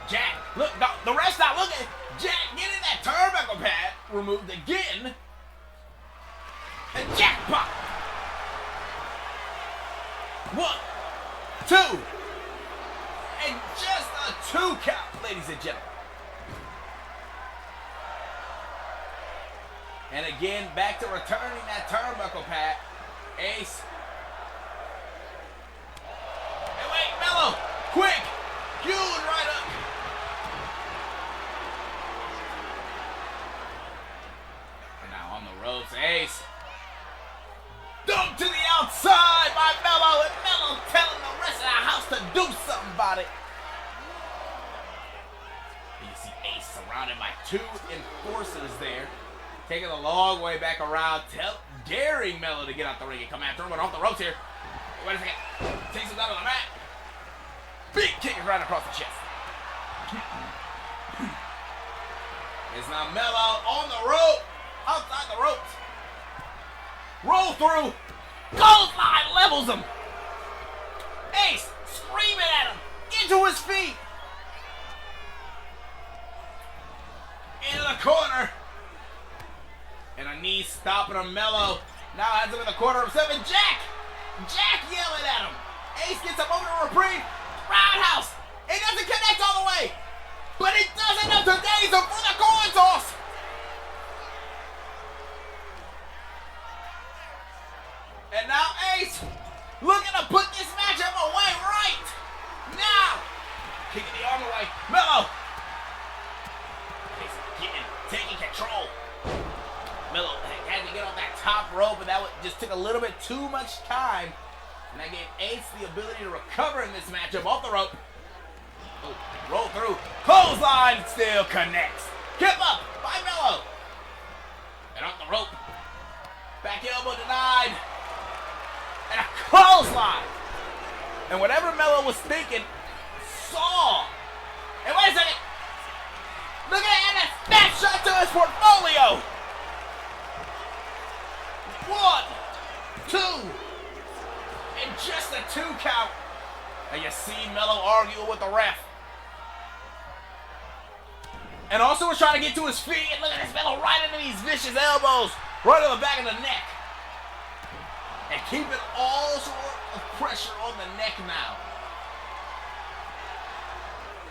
Speaker 1: Jack, look, the ref's not looking. Jack getting that turnbuckle pad removed again. And jackpot. 1, 2. And just a 2 count, ladies and gentlemen. And again, back to returning that turnbuckle pad. Ace. And wait, Melo, quick. Queued right up. Ropes, Ace. Dump to the outside by Melo, and Melo telling the rest of the house to do something about it. And you see Ace surrounded by 2 enforcers there, taking a long way back around, daring Melo to get out the ring and come after him, but off the ropes here. Wait a second. Takes him down on the mat. Big kick right across the chest. It's now Melo on the rope. Outside the ropes. Roll through. Clothesline levels him. Ace screaming at him. Into his feet. Into the corner. And a knee stopping him. Mello now has him in the corner himself. And Jack yelling at him. Ace gets him over to reprieve. Roundhouse. It doesn't connect all the way. But it does enough to daze him for the coin toss. And now Ace looking to put this matchup away right now. Kicking the arm away. Mello. Ace taking control. Mello had to get on that top rope, and that just took a little bit too much time. And that gave Ace the ability to recover in this matchup off the rope. Oh, roll through. Clothesline still connects. Kip up by Mello. And off the rope. Back elbow denied. And a clothesline. And whatever Mello was thinking, saw. And wait a second. Look at that snapshot to his portfolio. 1, 2. And just a 2 count. And you see Mello arguing with the ref. And also was trying to get to his feet. And look at this Mello right into these vicious elbows. Right on the back of the neck. And keeping all sort of pressure on the neck now.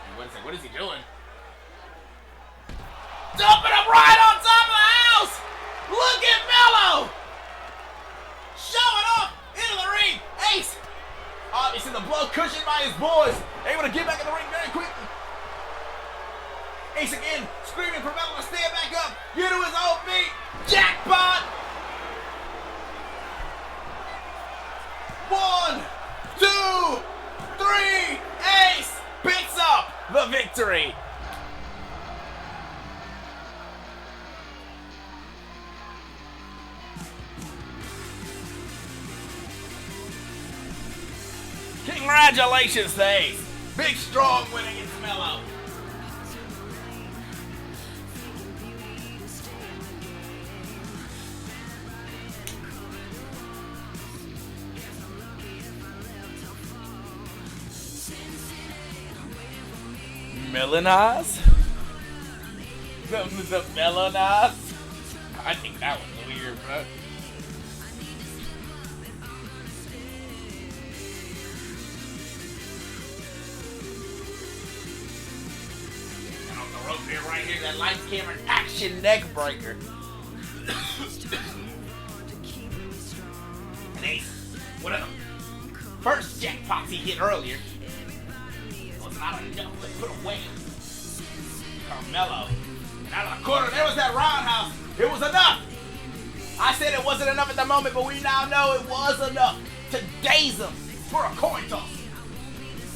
Speaker 1: And what is he doing? Dumping him right on top of the house! Look at Mello! Showing off into the ring. Ace, obviously the blow cushioned by his boys. Able to get back in the ring very quickly. Ace again, screaming for Mello to stand back up. Get to his own feet. Jackpot! 1, 2, 3. Ace picks up the victory. Congratulations to Ace. Big strong win against Mello. Melanaz? The Melanaz? I think that was weird, bro. Right here, that lights, camera, action neck breaker. And Ace, one of the first jackpots he hit earlier, was not enough to put away Carmelo. And out of the corner, there was that roundhouse. It was enough. I said it wasn't enough at the moment, but we now know it was enough to daze him for a coin toss.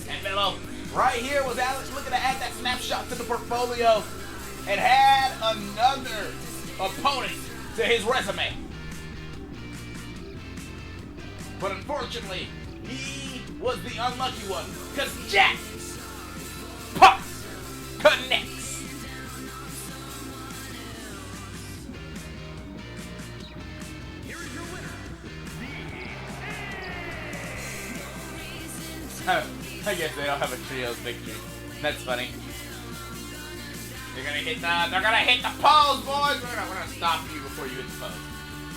Speaker 1: And Melo right here was Alex looking to add that snapshot to the portfolio and had another opponent to his resume. But unfortunately, he was the unlucky one because Jack pops connects.
Speaker 2: Here is your winner,
Speaker 1: I guess they don't have a trios victory. That's funny. They're gonna hit the pose, boys. We're gonna stop you before you hit the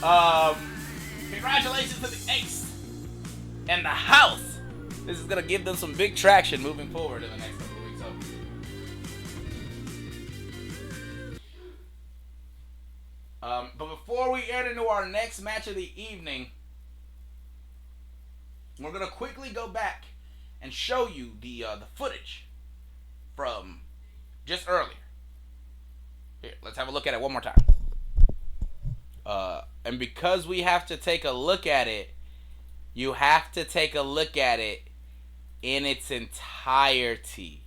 Speaker 1: pose. Congratulations to the Ace and the house. This is gonna give them some big traction moving forward in the next couple of weeks. But before we get into our next match of the evening, we're gonna quickly go back and show you the footage from just earlier. Here, let's have a look at it one more time. And because we have to take a look at it, you have to take a look at it in its entirety.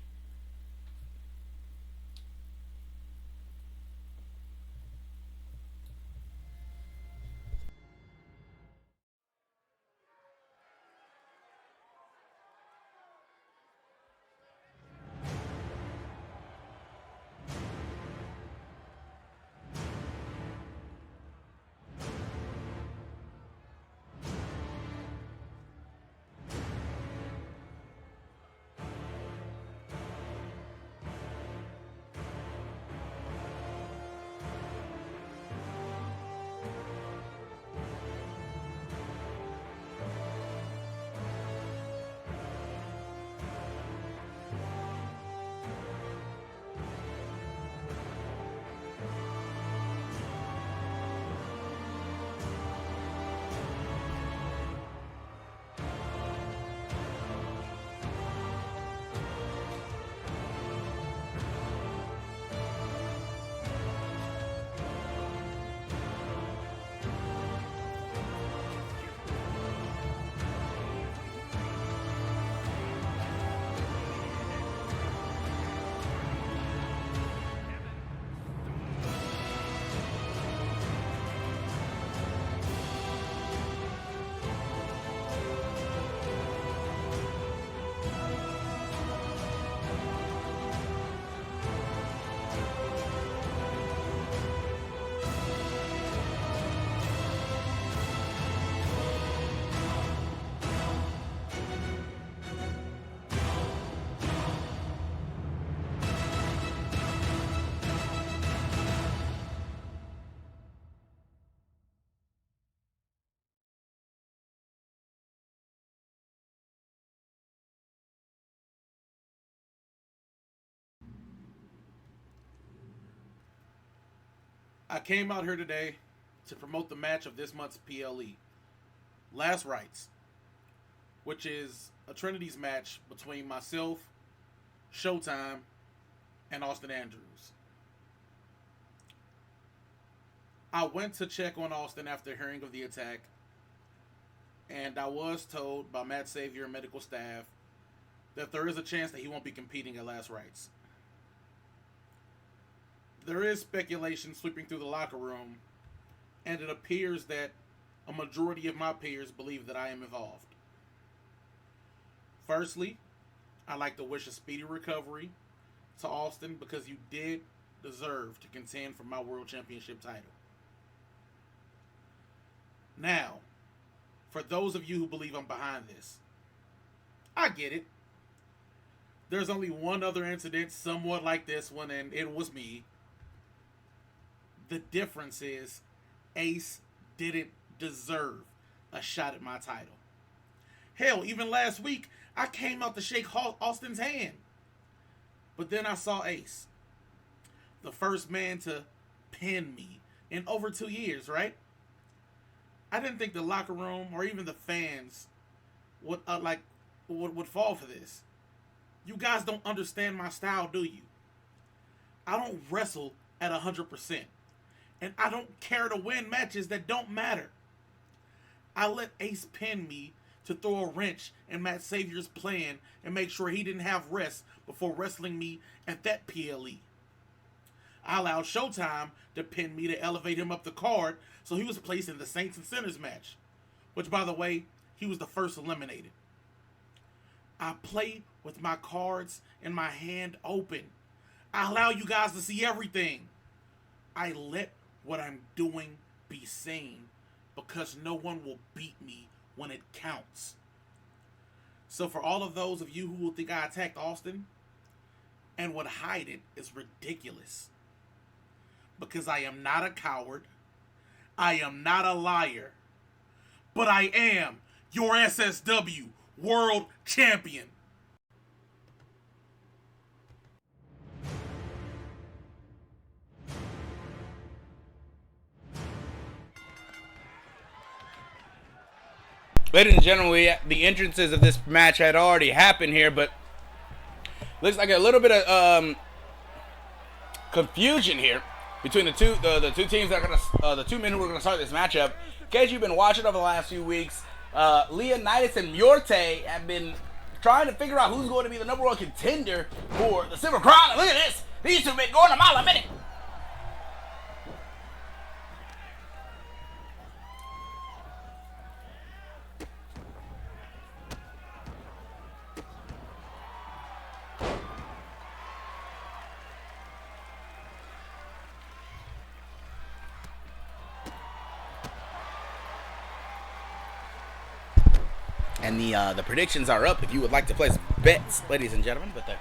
Speaker 3: I came out here today to promote the match of this month's PLE, Last Rites, which is a Trinity's match between myself, Showtime, and Austin Andrews. I went to check on Austin after hearing of the attack, and I was told by Matt Savior and medical staff that there is a chance that he won't be competing at Last Rites. There is speculation sweeping through the locker room, and it appears that a majority of my peers believe that I am involved. Firstly, I'd like to wish a speedy recovery to Austin because you did deserve to contend for my World Championship title. Now, for those of you who believe I'm behind this, I get it. There's only one other incident somewhat like this one, and it was me. The difference is Ace didn't deserve a shot at my title. Hell, even last week, I came out to shake Austin's hand. But then I saw Ace, the first man to pin me in over 2 years, right? I didn't think the locker room or even the fans would fall for this. You guys don't understand my style, do you? I don't wrestle at 100%. And I don't care to win matches that don't matter. I let Ace pin me to throw a wrench in Matt Savior's plan and make sure he didn't have rest before wrestling me at that PLE. I allowed Showtime to pin me to elevate him up the card so he was placed in the Saints and Sinners match, which, by the way, he was the first eliminated. I play with my cards and my hand open. I allow you guys to see everything. I let what I'm doing be seen because no one will beat me when it counts. So for all of those of you who will think I attacked Austin and would hide it is ridiculous. Because I am not a coward. I am not a liar. But I am your SSW World Champion.
Speaker 1: Ladies and gentlemen, the entrances of this match had already happened here, but looks like a little bit of confusion here between the two teams that are gonna the two men who are gonna start this matchup. In case you've been watching over the last few weeks, Leonidas and Myorte have been trying to figure out who's going to be the number one contender for the Silver Crown. And look at this; these two been going a mile a minute. And the predictions are up if you would like to place bets, ladies and gentlemen. But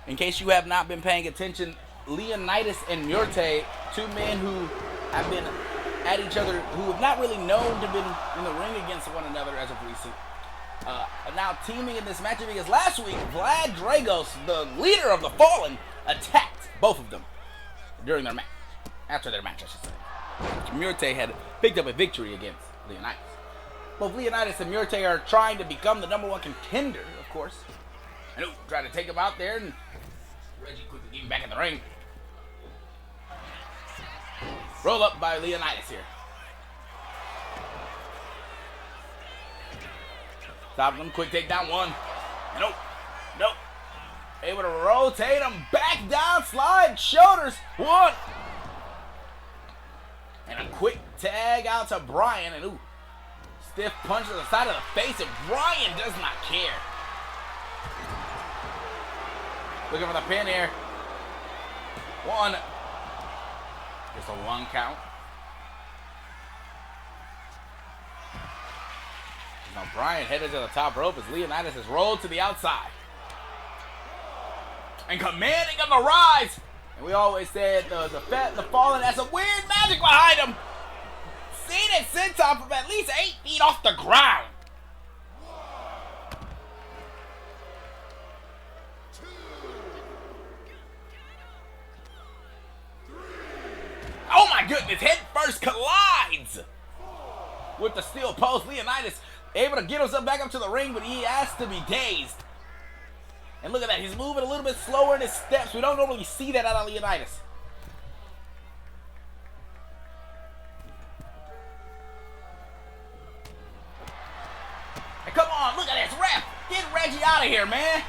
Speaker 1: in case you have not been paying attention, Leonidas and Myorte, two men who have been at each other, who have not really known to been in the ring against one another as of recent, are now teaming in this matchup because last week, Vlad Dragos, the leader of the Fallen, attacked both of them during their match. After their match, I should say. Myorte had picked up a victory against Leonidas. Both Leonidas and Myorte are trying to become the number one contender, of course. And trying to take him out there, and Reggie quickly getting back in the ring. Roll up by Leonidas here. Stop him, quick takedown one. Nope. Able to rotate him back down, slide shoulders, one. And a quick tag out to Brian, and stiff punch to the side of the face, and Brian does not care. Looking for the pin here. One. Just a one count. Now Brian headed to the top rope as Leonidas is rolled to the outside. And commanding on the rise. And we always said the Fallen has some weird magic behind him. Seen it senton from at least 8 feet off the ground. goodness, head first collides with the steel post. Leonidas able to get himself back up to the ring, but he has to be dazed. And look at that, he's moving a little bit slower in his steps. We don't normally see that out of Leonidas. And come on, look at this, ref. Get Reggie out of here, man.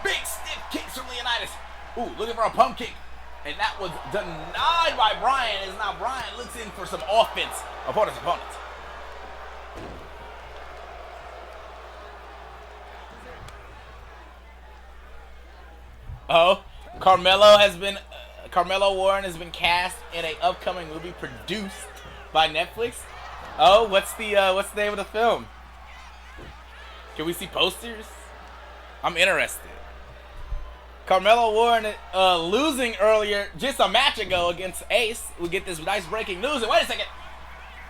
Speaker 1: Big stiff kicks from Leonidas. Ooh, looking for a pump kick. And that was denied by Bryan, as now Bryan looks in for some offense upon his opponent. Oh, Carmelo Warren has been cast in an upcoming movie produced by Netflix. Oh, what's the name of the film? Can we see posters? I'm interested. Carmelo Warren losing earlier, just a match ago against Ace. We get this nice breaking news. And wait a second.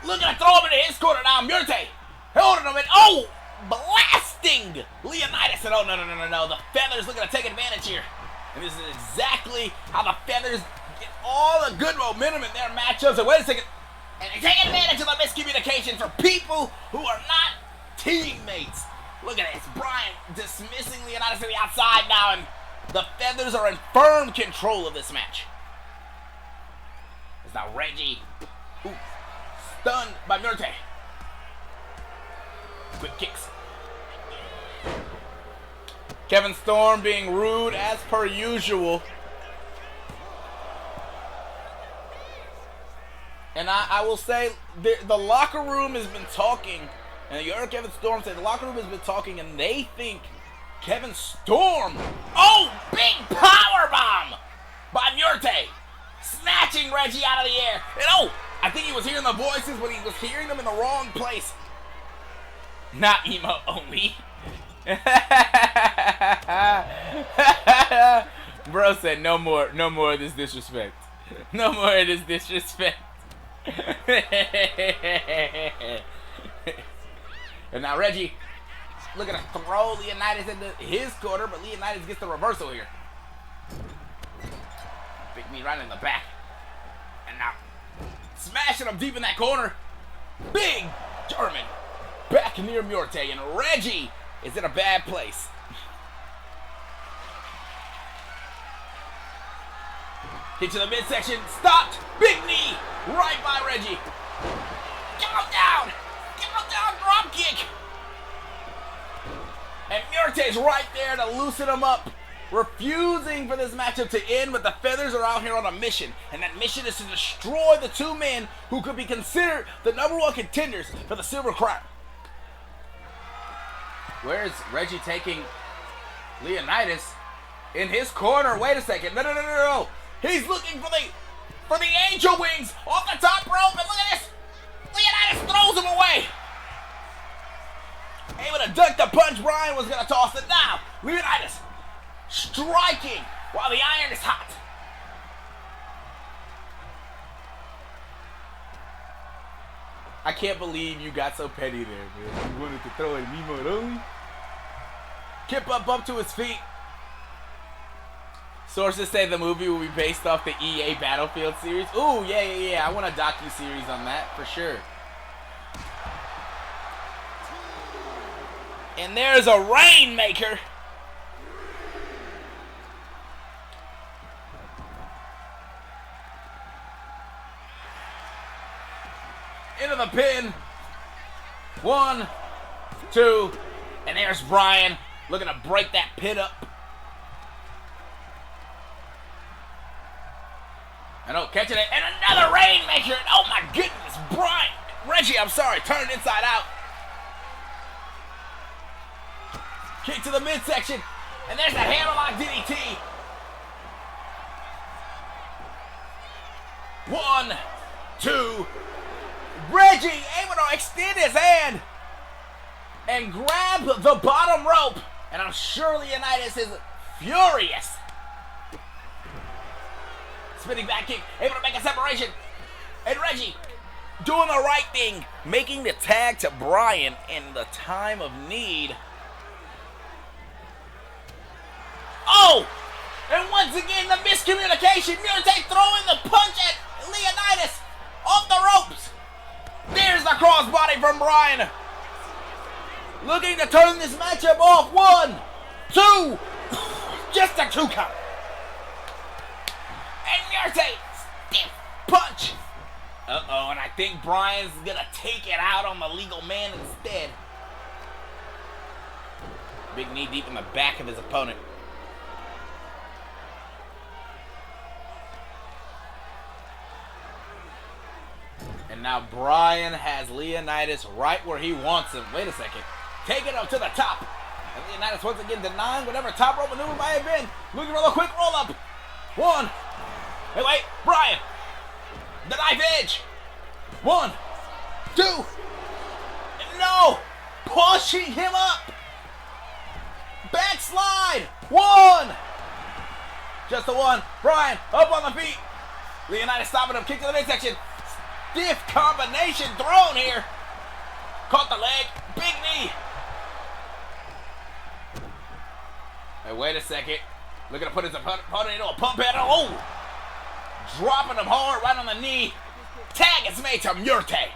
Speaker 1: Look at throw him into his corner now. Murte holding him in. Oh, blasting Leonidas. And oh, no. The Feathers looking to take advantage here. And this is exactly how the Feathers get all the good momentum in their matchups. And wait a second. And they take advantage of the miscommunication for people who are not teammates. Look at this. Bryan dismissing Leonidas to the outside now. And the Feathers are in firm control of this match. It's now Reggie. Ooh, stunned by Murte. Quick kicks. Kevin Storm being rude as per usual. And I will say, the locker room has been talking, and you heard Kevin Storm say the locker room has been talking, and they think Kevin Storm, oh, big power bomb by Murte, snatching Reggie out of the air. And oh, I think he was hearing the voices, but he was hearing them in the wrong place. Not emo only. Bro said no more of this disrespect. No more of this disrespect. And now Reggie looking to throw Leonidas into his corner, but Leonidas gets the reversal here. Big knee right in the back. And now smashing him deep in that corner. Big German back near Murte, and Reggie is in a bad place. Hit to the midsection, stopped, big knee, right by Reggie. Countdown, drop kick. And Murte's right there to loosen him up, refusing for this matchup to end, but the Feathers are out here on a mission, and that mission is to destroy the two men who could be considered the #1 contenders for the Silver Crown. Where's Reggie taking Leonidas in his corner? Wait a second. No. He's looking for the angel wings off the top rope, and look at this. Leonidas throws him away. Able to duck the punch. Bryan was going to toss it. Now, Leonidas striking while the iron is hot. I can't believe you got so petty there, man. You wanted to throw it Nemo only. Kip up to his feet. Sources say the movie will be based off the EA Battlefield series. Ooh, yeah. I want a docu-series on that for sure. And there's a Rainmaker. Into the pin. 1, 2, and there's Bryan looking to break that pin up. And oh, catching it, and another Rainmaker. Oh my goodness, Reggie, I'm sorry, turned inside out. Kick to the midsection, and there's the hammerlock DDT. 1, 2. Reggie able to extend his hand and grab the bottom rope, and I'm sure Leonidas is furious. Spinning back kick, able to make a separation, and Reggie doing the right thing, making the tag to Bryan in the time of need. Oh, and once again the miscommunication. Murte throwing the punch at Leonidas off the ropes. There's the crossbody from Bryan. Looking to turn this matchup off. 1, 2. Just a 2 count. And Murta, stiff punch. Uh-oh, and I think Bryan's gonna take it out on the legal man instead. Big knee deep in the back of his opponent. And now Bryan has Leonidas right where he wants him. Wait a second. Take it up to the top. And Leonidas once again denying whatever top rope maneuver might have been. Looking for a quick roll up. 1. Hey, wait. Bryan. The knife edge. 1, 2. No. Pushing him up. Backslide. 1. Just the 1. Bryan up on the feet. Leonidas stopping him. Kick to the midsection. Stiff combination thrown here. Caught the leg. Big knee. Hey, wait a second. Looking to put his opponent into a pump handle. Oh! Dropping him hard right on the knee. Tag is made to Murta.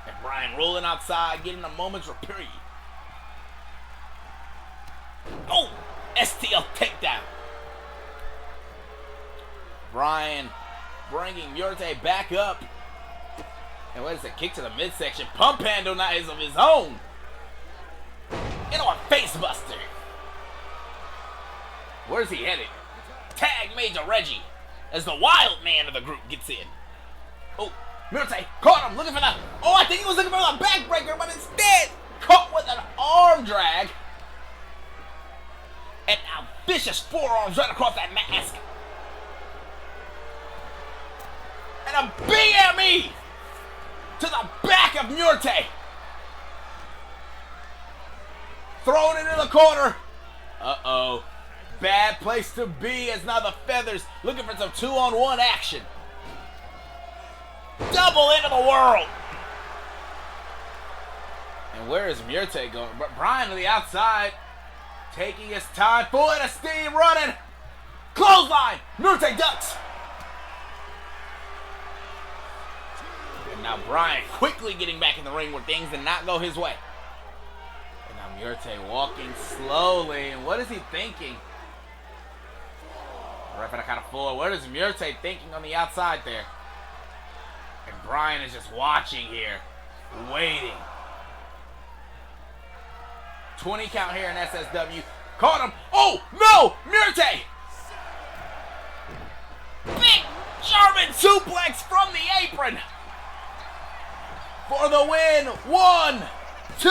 Speaker 1: And Bryan rolling outside, getting a moment's reprieve. Oh! STL takedown. Bryan bringing Murta back up. And what is it? Kick to the midsection. Pump handle now is of his own. Into a face buster. Where's he headed? Tag made to Reggie as the wild man of the group gets in. Oh, Murta caught him looking for the... Oh, I think he was looking for the backbreaker, but instead caught with an arm drag. And now vicious forearms right across that mask. And a BME to the back of Murta. Thrown into the corner. Uh-oh. Bad place to be as now the Feathers looking for some 2-on-1 action. Double into the world. And where is Murta going? Bryan to the outside. Taking his time. Full head of steam running. Clothesline. Murta ducks. And now Bryan quickly getting back in the ring where things did not go his way. And now Murta walking slowly. And what is he thinking? Ref in a kind of full. What is Murta thinking on the outside there? And Bryan is just watching here. Waiting. 20 count here in SSW. Caught him. Oh, no! Murta! Big German suplex from the apron. For the win. 1, 2.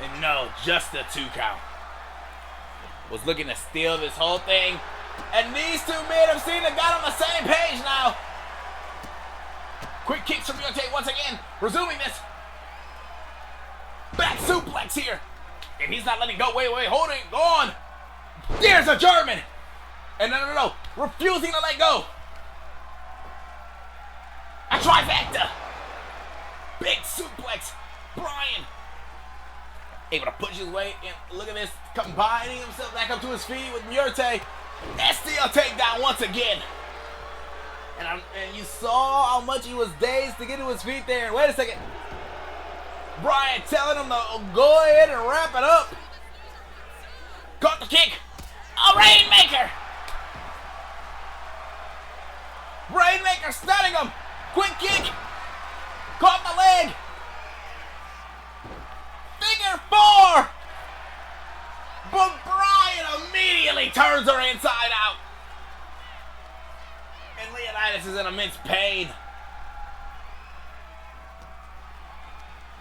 Speaker 1: And no, just a 2 count. Was looking to steal this whole thing. And these two men have seen and got on the same page now. Quick kicks from Murta once again. Resuming this. Back suplex here. And he's not letting go. Wait, holding. Go on. There's a German. And no. Refusing to let go. A trifecta. Big suplex. Bryan able to push his way in. Look at this. Combining himself back up to his feet with Murta. STL takedown once again. And you saw how much he was dazed to get to his feet there. Wait a second. Bryan telling him to go ahead and wrap it up. Caught the kick. A Rainmaker. Rainmaker stunning him. Quick kick. Caught the leg. Figure 4. But Bryan immediately turns her inside out. And Leonidas is in immense pain.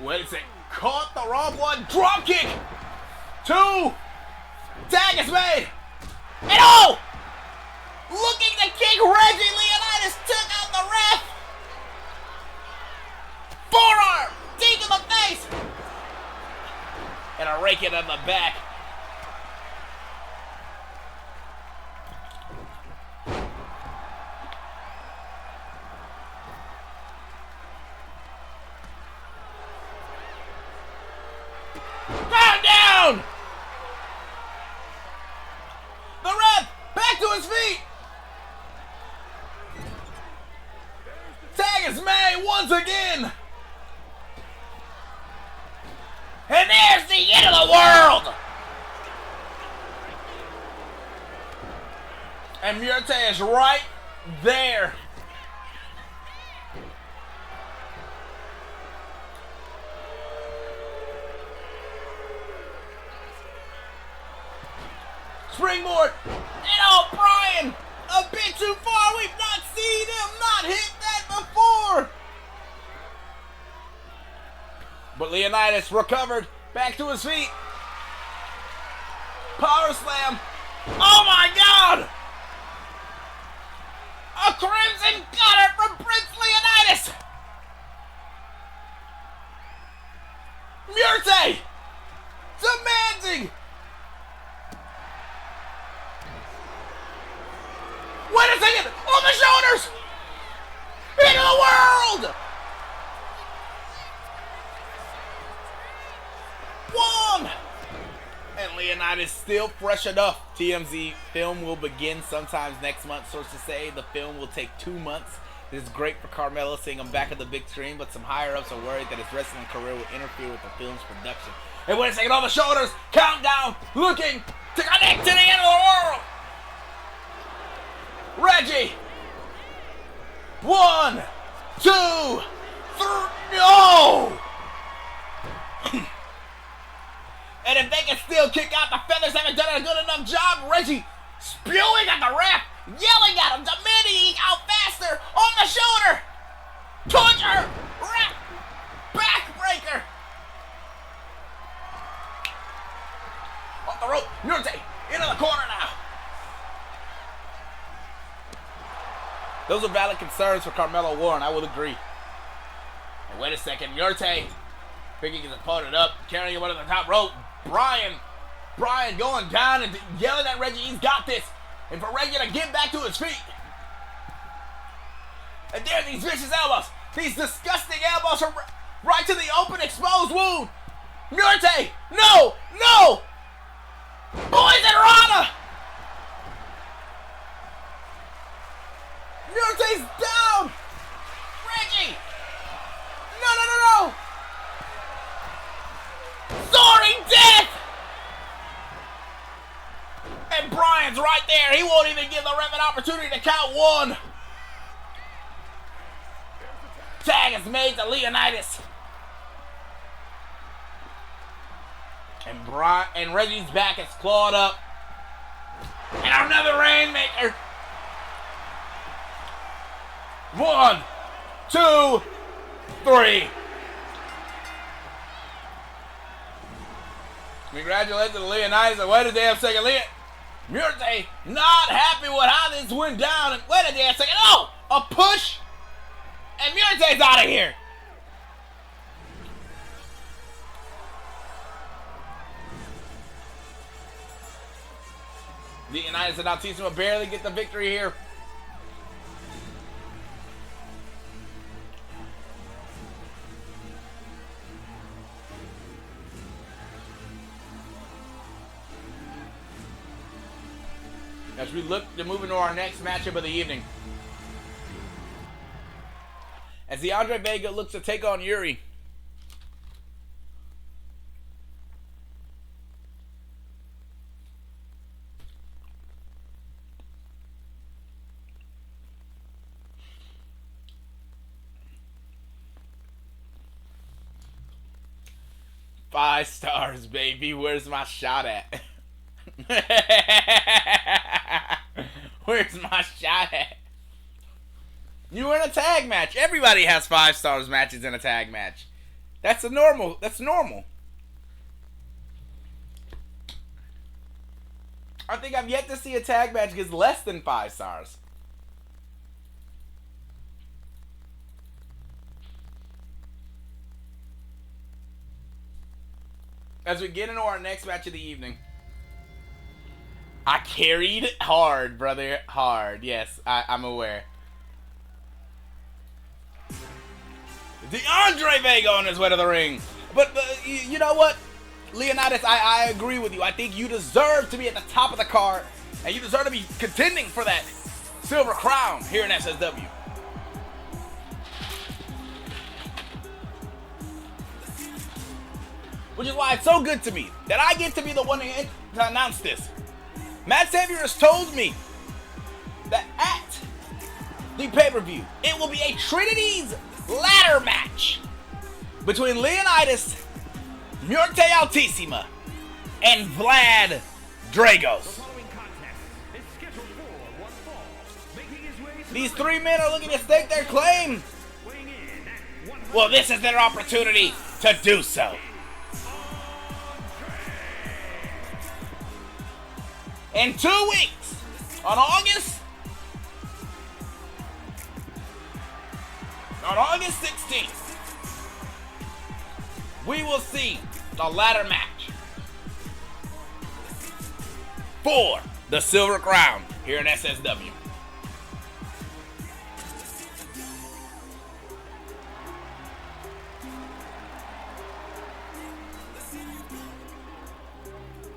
Speaker 1: Wait a second. Caught the wrong one. Drop kick. 2. Tag is made. And oh! Looking to kick Reggie. Leonidas took out the ref. Forearm. Deep in the face. And a rake it on the back. Down! The ref back to his feet. the world. And Murte is right there. Springboard. And O'Brien, a bit too far. We've not seen him not hit that before. But Leonidas recovered, back to his feet. Power slam. Oh my God! A crimson cutter from Prince Leonidas. Murte demanding. Wait a second! On the shoulders! Into the world! One! And Leonidas still fresh enough. TMZ film will begin sometimes next month. Sources say the film will take 2 months. This is great for Carmelo, seeing him back at the big screen, but some higher-ups are worried that his wrestling career will interfere with the film's production. And wait a second, on the shoulders, countdown, looking to connect to the end of the world! Reggie! 1, 2, 3, no! And if they can still kick out, the Feathers haven't done a good enough job. Reggie spewing at the ref, yelling at him, demanding he out faster, on the shoulder! Torture! Ref! Backbreaker! Off the rope, Murte, into the corner now. Those are valid concerns for Carmelo Warren, I will agree. And wait a second, Murte picking his opponent up, carrying him under the top rope. Brian going down and yelling at Reggie, he's got this. And for Reggie to get back to his feet. And there are these vicious elbows. These disgusting elbows from right to the open exposed wound. Murte, no! Poison Rana! Murte's down! Reggie! No! Soaring death! And Brian's right there. He won't even give the ref an opportunity to count one. Tag is made to Leonidas. And Reggie's back is clawed up. And another Rainmaker. 1, 2, 3. Congratulations to Leonidas. And wait a damn second. Murte not happy with how this went down. And wait a damn second. Oh! A push. And Murte's out of here. Leonidas and Altissimo will barely get the victory here. As we look to move into our next matchup of the evening. As the Andre Vega looks to take on Yuri. Five stars, baby. Where's my shot at? Where's my shot at? You were in a tag match. Everybody has 5 stars matches in a tag match. That's normal. I think I've yet to see a tag match get less than 5 stars. As we get into our next match of the evening. I carried hard, brother. Hard. Yes, I'm aware. The Andre Vega on his way to the ring. But you know what? Leonidas, I agree with you. I think you deserve to be at the top of the card. And you deserve to be contending for that silver crown here in SSW. which is why it's so good to me that I get to be the one to announce this. Matt Savior has told me that at the pay-per-view, it will be a Trinity's ladder match between Leonidas, Muerte Altissima, and Vlad Dragos. These three men are looking to stake their claim. Well, this is their opportunity to do so. In 2 weeks, on August 16th, we will see the ladder match for the Silver Crown here in SSW.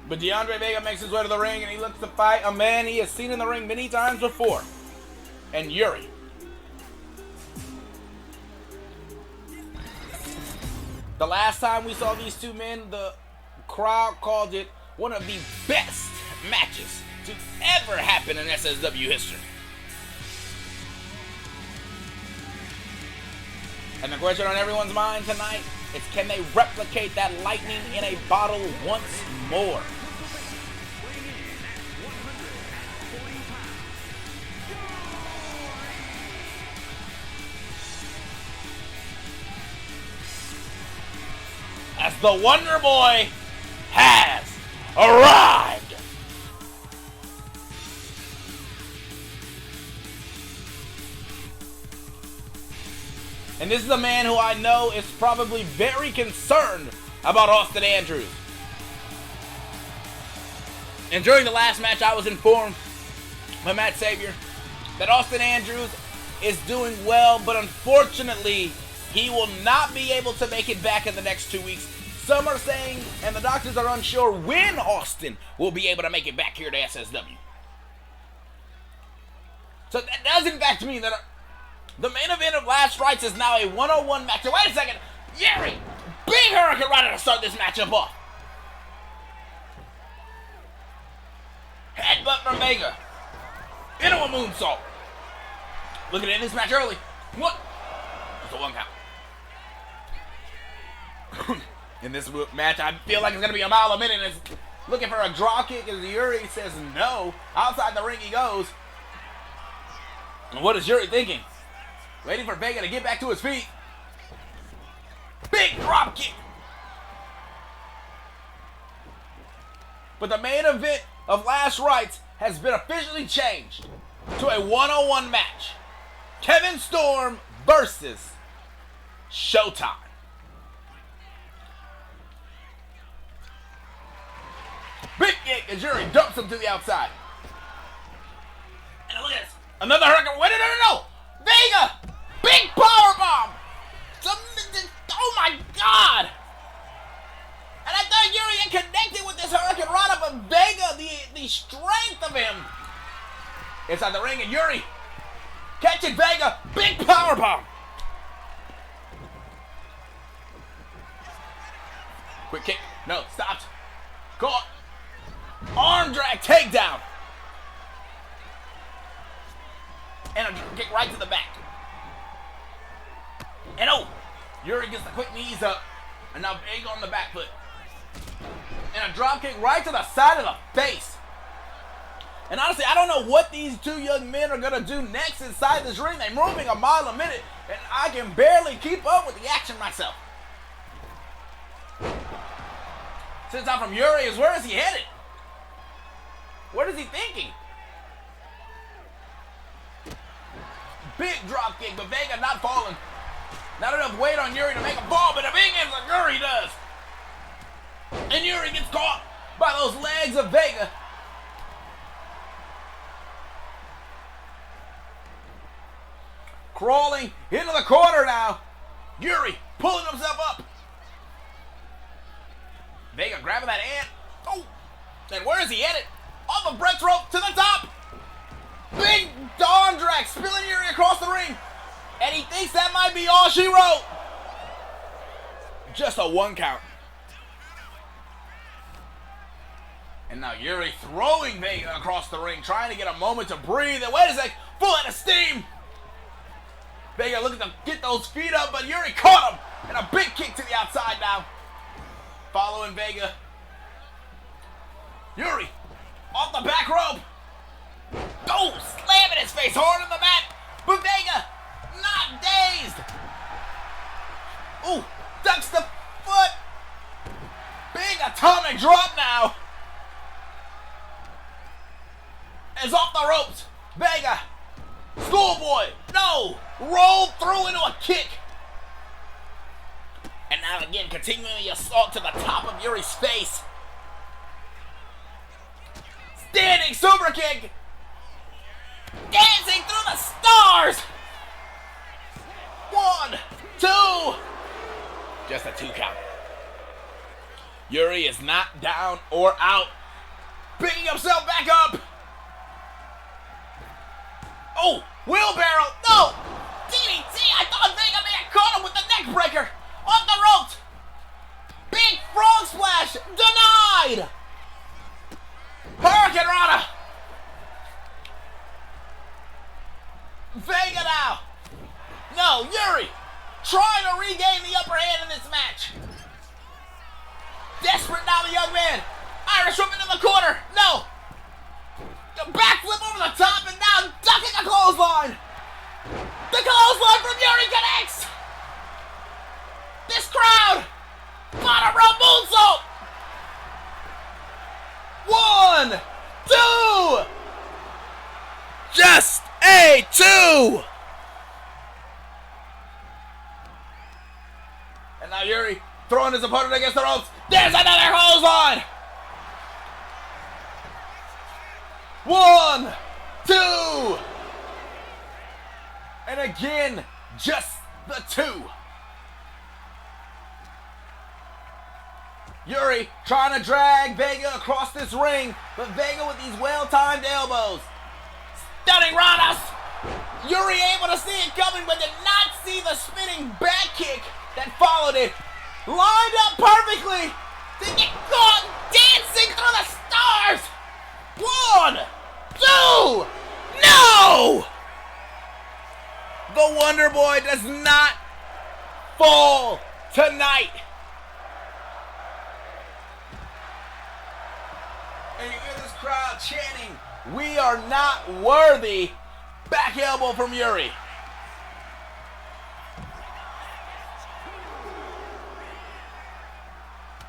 Speaker 1: But DeAndre Vega makes his way to the ring and he looks to fight a man he has seen in the ring many times before. And Yuri. The last time we saw these two men, the crowd called it one of the best matches to ever happen in SSW history. And the question on everyone's mind tonight is, can they replicate that lightning in a bottle once more? As the Wonder Boy has arrived. And this is a man who I know is probably very concerned about Austin Andrews. And during the last match, I was informed by Matt Savior that Austin Andrews is doing well, but unfortunately, he will not be able to make it back in the next 2 weeks. Some are saying, and the doctors are unsure, when Austin will be able to make it back here to SSW. So that does in fact mean that the main event of Last Rites is now a 101 match. Wait a second. Yuri, big Hurricane Rider to start this matchup off. Headbutt from Vega. Into a moonsault. Looking at this match early. What? It's a 1 count. In this match, I feel like it's going to be a mile a minute. It's looking for a draw kick as Yuri says no. Outside the ring he goes. And what is Yuri thinking? Waiting for Vega to get back to his feet. Big drop kick. But the main event of Last Rites has been officially changed to a 101 match. Kevin Storm versus Showtime. Big kick as Yuri dumps him to the outside. And look at this. Another hurricane. Wait, no. Vega! Big powerbomb! Oh my God! And I thought Yuri had connected with this hurricane rana, but Vega, the strength of him. Inside the ring and Yuri catching Vega. Big powerbomb. Quick kick. No, stopped. Caught. Arm drag takedown. And a kick right to the back. And oh, Yuri gets the quick knees up. And now Vega on the back foot. And a drop kick right to the side of the face. And honestly, I don't know what these two young men are going to do next inside this ring. They're moving a mile a minute. And I can barely keep up with the action myself. Sits out from Yuri is, where is he headed? What is he thinking? Big drop kick, but Vega not falling. Not enough weight on Yuri to make a fall, but a big hit like Yuri does. And Yuri gets caught by those legs of Vega. Crawling into the corner now. Yuri pulling himself up. Vega grabbing that ant. Oh, and where is he headed? Off of Brett's rope to the top. Big Dawn drag spilling Yuri across the ring. And he thinks that might be all she wrote. Just a 1 count. And now Yuri throwing Vega across the ring, trying to get a moment to breathe. And wait a sec, full head of steam. Vega looking to get those feet up, but Yuri caught him. And a big kick to the outside now. Following Vega. Yuri off the back rope. Oh, slamming his face hard on the mat. But Vega not dazed. Ooh, ducks the foot. Big atomic drop now. Is off the ropes. Vega, schoolboy, no, rolled through into a kick. And now again, continuing the assault to the top of Yuri's face. Standing super kick. Dancing through the stars. 1, 2. Just a 2 count. Yuri is not down or out. Picking himself back up. Oh, wheelbarrow. No. DDT. I thought Vega may have caught him with the neck breaker. Off the ropes. Big frog splash. Denied. Hurricane Rana. Vega now. No, Yuri trying to regain the upper hand in this match. Desperate now, the young man. Irish whip into the corner. No. The backflip over the top and now ducking a clothesline. The clothesline from Yuri connects. This crowd. Bottom rope moonsault. 1, 2. Just a 2. And now Yuri throwing his opponent against the ropes. There's another clothesline. 1, 2. And again, just the 2. Yuri trying to drag Vega across this ring, but Vega with these well-timed elbows. Stunning roundhouse. Yuri able to see it coming, but did not see the spinning back kick that followed it. Lined up perfectly to get caught dancing through the stars. 1, 2. No! The Wonder Boy does not fall tonight. And you hear this crowd chanting, "We are not worthy." Back elbow from Yuri.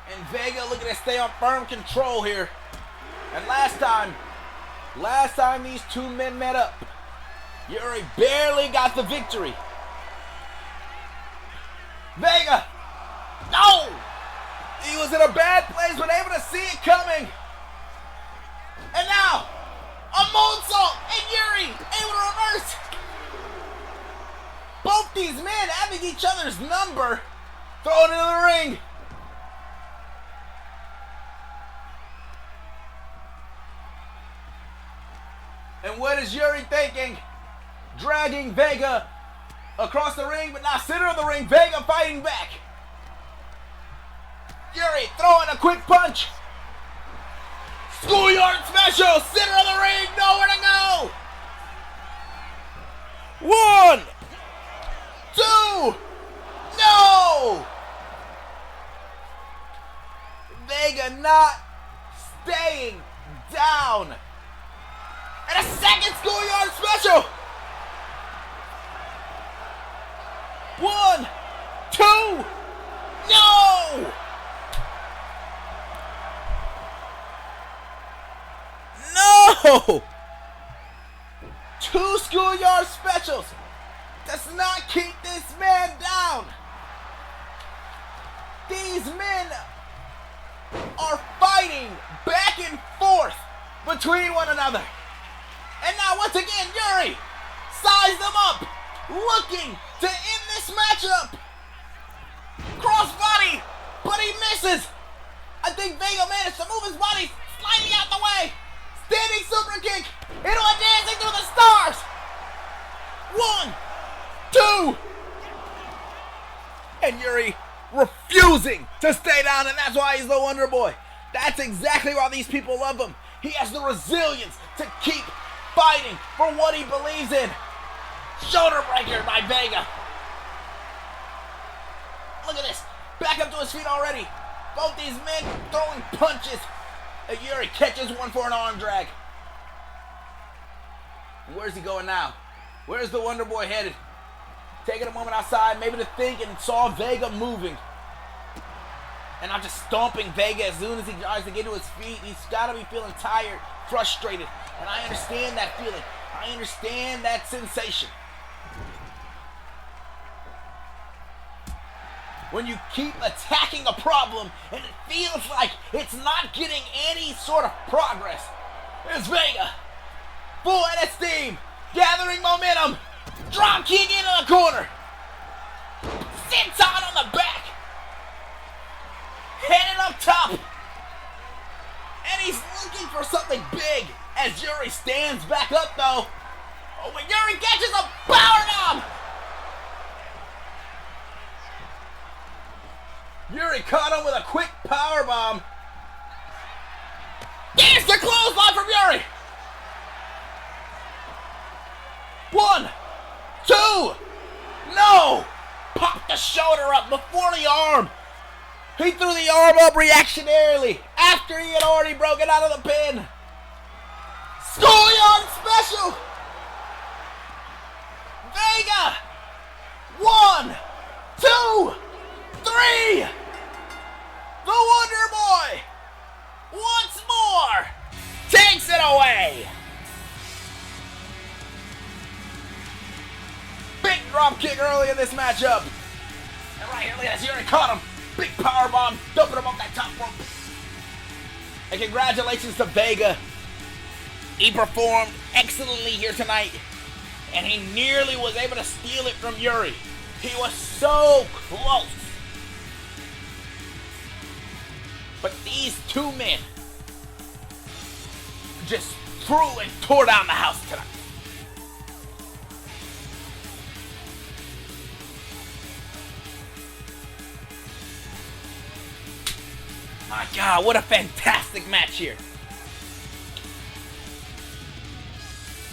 Speaker 1: And Vega looking to stay on firm control here. And last time these two men met up, Yuri barely got the victory. Vega, no! He was in a bad place, but able to see it coming. And now, a moonsault, and Yuri able to reverse. Both these men having each other's number, thrown into the ring. And what is Yuri thinking? Dragging Vega across the ring, but now center of the ring, Vega fighting back. Yuri throwing a quick punch. Schoolyard special, center of the ring, nowhere to go. 1, 2, no! Vega not staying down. And a second schoolyard special. 1, 2, no! No! 2 schoolyard specials does not keep this man down. These men are fighting back and forth between one another. And now once again, Yuri sized them up, looking to end this matchup. Crossbody, but he misses. I think Vega managed to move his body slightly out the way. Standing super kick into a dancing through the stars. 1, 2. And Yuri refusing to stay down, and that's why he's the Wonder Boy. That's exactly why these people love him. He has the resilience to keep fighting for what he believes in. Shoulder breaker by Vega. Look at this. Back up to his feet already. Both these men throwing punches. Yuri catches one for an arm drag. Where's he going now? Where's the Wonder Boy headed? Taking a moment outside, maybe to think, and saw Vega moving. And not just stomping Vega as soon as he tries to get to his feet. He's got to be feeling tired, frustrated. And I understand that feeling. I understand that sensation. When you keep attacking a problem and it feels like it's not getting any sort of progress. Here's Vega. Full at its steam. Gathering momentum. Drop kick into the corner. Senton on the back. Headed up top. And he's looking for something big as Yuri stands back up though. Oh, when Yuri catches a powerbomb. Yuri caught him with a quick powerbomb. There's the clothesline from Yuri. 1, 2, no! Popped the shoulder up before the arm. He threw the arm up reactionarily after he had already broken out of the pin. Schoolyard special. Vega. 1, 2, 3. The Wonder Boy once more takes it away. Big drop kick early in this matchup. And right here, look at this. Yuri caught him. Big power bomb, dumping him off that top rope. And congratulations to Vega. He performed excellently here tonight. And he nearly was able to steal it from Yuri. He was so close. But these two men just threw and tore down the house tonight. My God, what a fantastic match here.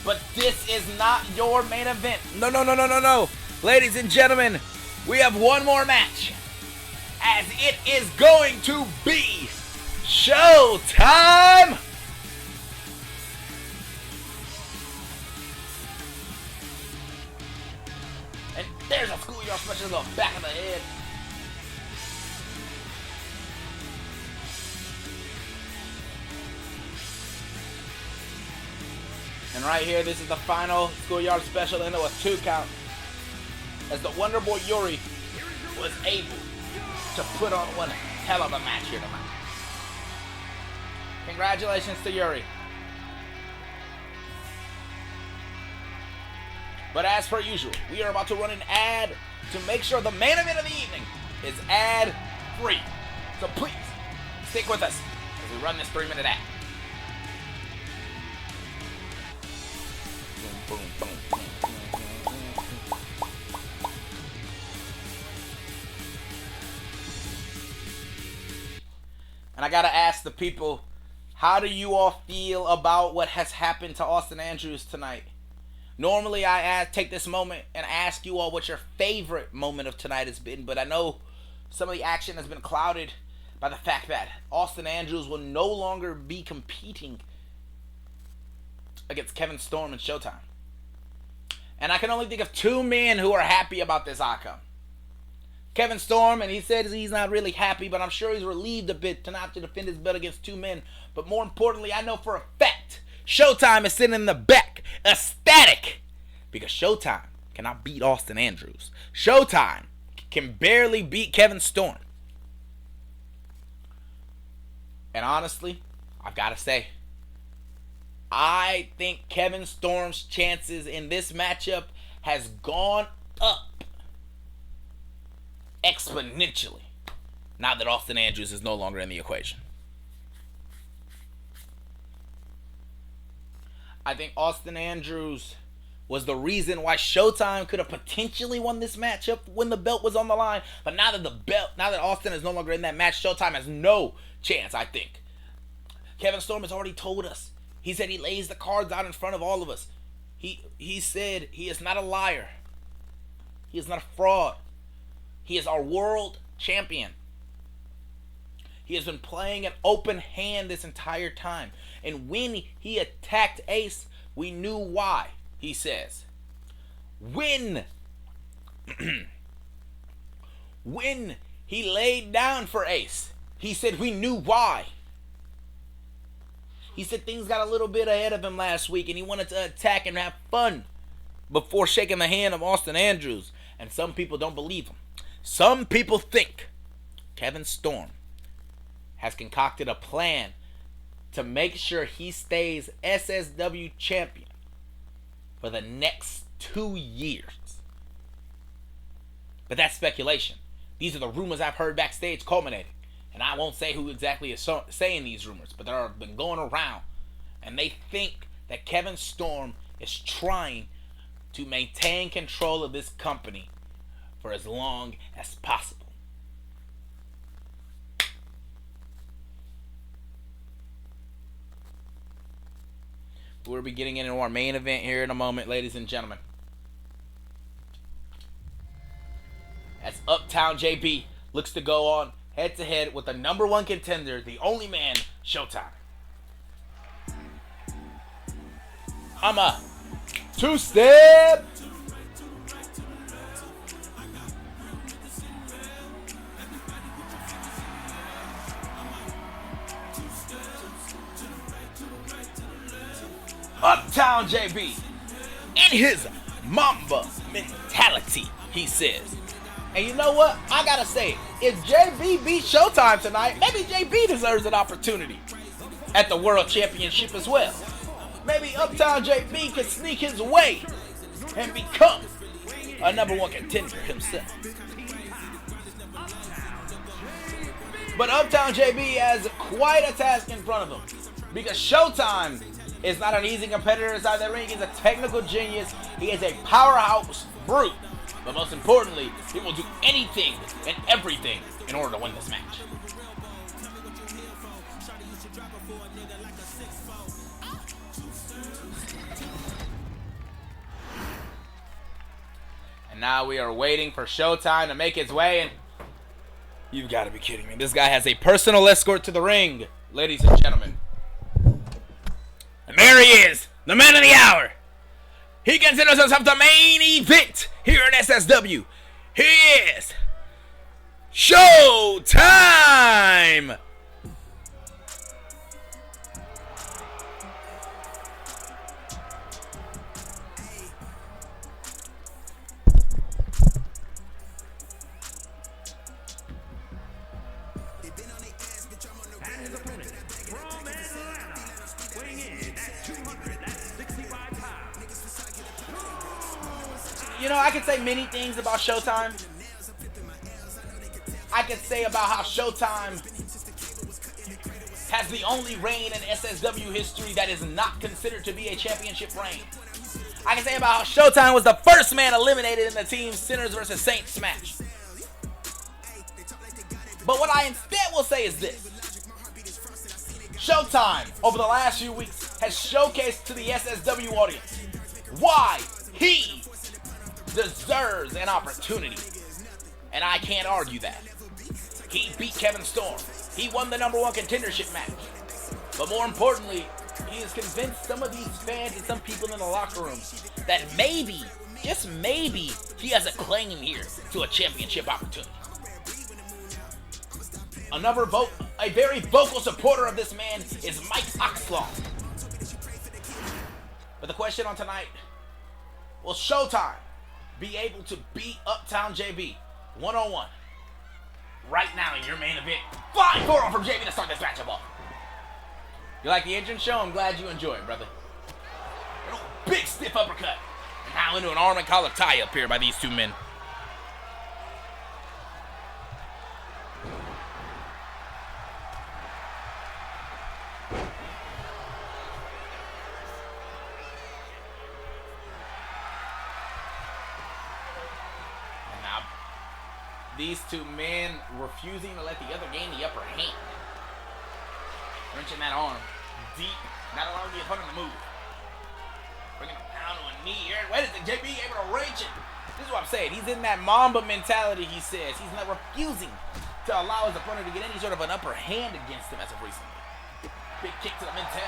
Speaker 1: But this is not your main event. No. Ladies and gentlemen, we have one more match. As it is going to be showtime. And there's a schoolyard special on the back of the head. And right here, this is the final schoolyard special into a 2 count. As the Wonder Boy Yuri was able to put on one hell of a match here tonight. Congratulations to Yuri. But as per usual, we are about to run an ad to make sure the main event of the evening is ad free. So please, stick with us as we run this 3-minute ad. Boom, boom, boom. And I gotta ask the people, how do you all feel about what has happened to Austin Andrews tonight? Normally I take this moment and ask you all what your favorite moment of tonight has been, but I know some of the action has been clouded by the fact that Austin Andrews will no longer be competing against Kevin Storm and Showtime. And I can only think of 2 men who are happy about this outcome. Kevin Storm, and he says he's not really happy, but I'm sure he's relieved a bit to not have to defend his belt against 2 men. But more importantly, I know for a fact Showtime is sitting in the back, ecstatic, because Showtime cannot beat Austin Andrews. Showtime can barely beat Kevin Storm. And honestly, I've got to say, I think Kevin Storm's chances in this matchup has gone up exponentially now that Austin Andrews is no longer in the equation. I think Austin Andrews was the reason why Showtime could have potentially won this matchup when the belt was on the line. But now that Austin is no longer in that match, Showtime has no chance, I think, Kevin Storm has already told us. He said he lays the cards out in front of all of us. He said he is not a liar. He is not a fraud. He is our world champion. He has been playing an open hand this entire time. And when he attacked Ace, we knew why, he says. When he laid down for Ace, he said we knew why. He said things got a little bit ahead of him last week and he wanted to attack and have fun before shaking the hand of Austin Andrews. And some people don't believe him. Some people think Kevin Storm has concocted a plan to make sure he stays SSW champion for the next 2 years. But that's speculation. These are the rumors I've heard backstage culminating. And I won't say who exactly is saying these rumors, but they've been going around. And they think that Kevin Storm is trying to maintain control of this company for as long as possible. We'll be getting into our main event here in a moment, ladies and gentlemen. As Uptown JB looks to go on head-to-head with the number one contender, the only man, Showtime. I'm a two-step. Uptown JB, in his Mamba mentality, he says. And you know what? I gotta say, if JB beats Showtime tonight, maybe JB deserves an opportunity at the World Championship as well. Maybe Uptown JB could sneak his way and become a number one contender himself. But Uptown JB has quite a task in front of him because Showtime is not an easy competitor inside the ring. He's a technical genius. He is a powerhouse brute. But most importantly, he will do anything and everything in order to win this match. And now we are waiting for Showtime to make his way, and you've got to be kidding me. This guy has a personal escort to the ring, ladies and gentlemen. And there he is, the man of the hour. He considers himself the main event here in SSW. He is Showtime!
Speaker 2: And his opponent from Atlanta, weighing in at 265 pounds.
Speaker 1: You know, I could say many things about Showtime. I could say about how Showtime has the only reign in SSW history that is not considered to be a championship reign. I can say about how Showtime was the first man eliminated in the Team Sinners vs. Saints match. But what I instead will say is this. Showtime, over the last few weeks, has showcased to the SSW audience why he deserves an opportunity. And I can't argue that. He beat Kevin Storm. He won the number one contendership match. But more importantly, he has convinced some of these fans and some people in the locker room that maybe, just maybe, he has a claim here to a championship opportunity. A very vocal supporter of this man is Mike Oxlaw. But the question on tonight, will Showtime be able to beat Uptown JB one-on-one right now in your main event? Flying forearm from JB to start this matchup off. You like the entrance show? I'm glad you enjoy it, brother. Big stiff uppercut. And now into an arm and collar tie up here by these two men. These two men refusing to let the other gain the upper hand. They're wrenching that arm deep, not allowing the opponent to move. Bringing him down to a knee here. Wait a second, JB able to wrench it. This is what I'm saying. He's in that Mamba mentality, he says. He's not refusing to allow his opponent to get any sort of an upper hand against him as of recently. Big kick to the mental.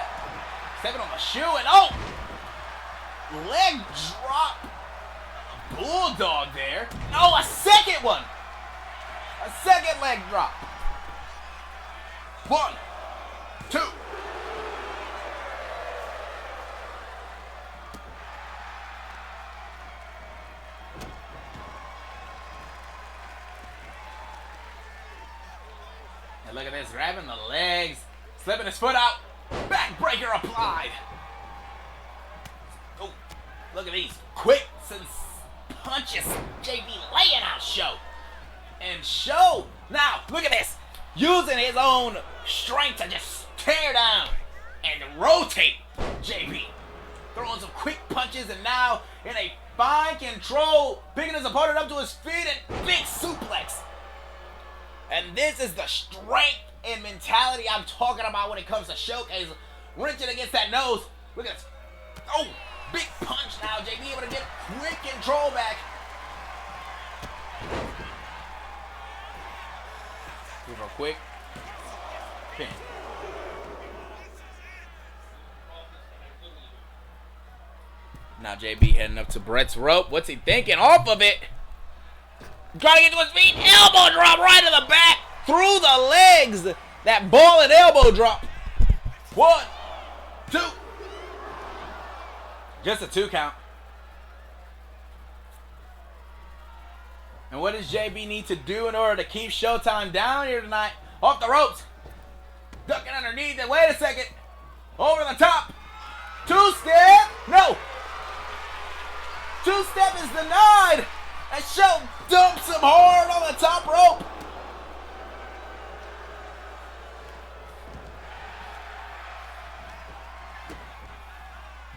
Speaker 1: Stepping on the shoe and oh! Leg drop. Bulldog there. No, a second one. A second leg drop. 1, 2. And look at this, grabbing the legs, slipping his foot out, backbreaker applied. Oh, look at these quick punches. JB laying out Show. And Show, now, look at this, using his own strength to just tear down and rotate JB. Throwing some quick punches and now in a fine control, picking his opponent up to his feet and big suplex. And this is the strength and mentality I'm talking about when it comes to Showcase. Wrenching against that nose. Look at this. Oh, big punch now. JB able to get quick control back. Real quick. Pin. Now JB heading up to Brett's rope. What's he thinking? Off of it. Trying to get to his feet. Elbow drop right in the back. Through the legs. That ball and elbow drop. 1, 2. Just a 2 count. And what does JB need to do in order to keep Showtime down here tonight? Off the ropes. Ducking underneath it. Wait a second. Over the top. 2-step. No. 2-step is denied. And Show dumps him hard on the top rope.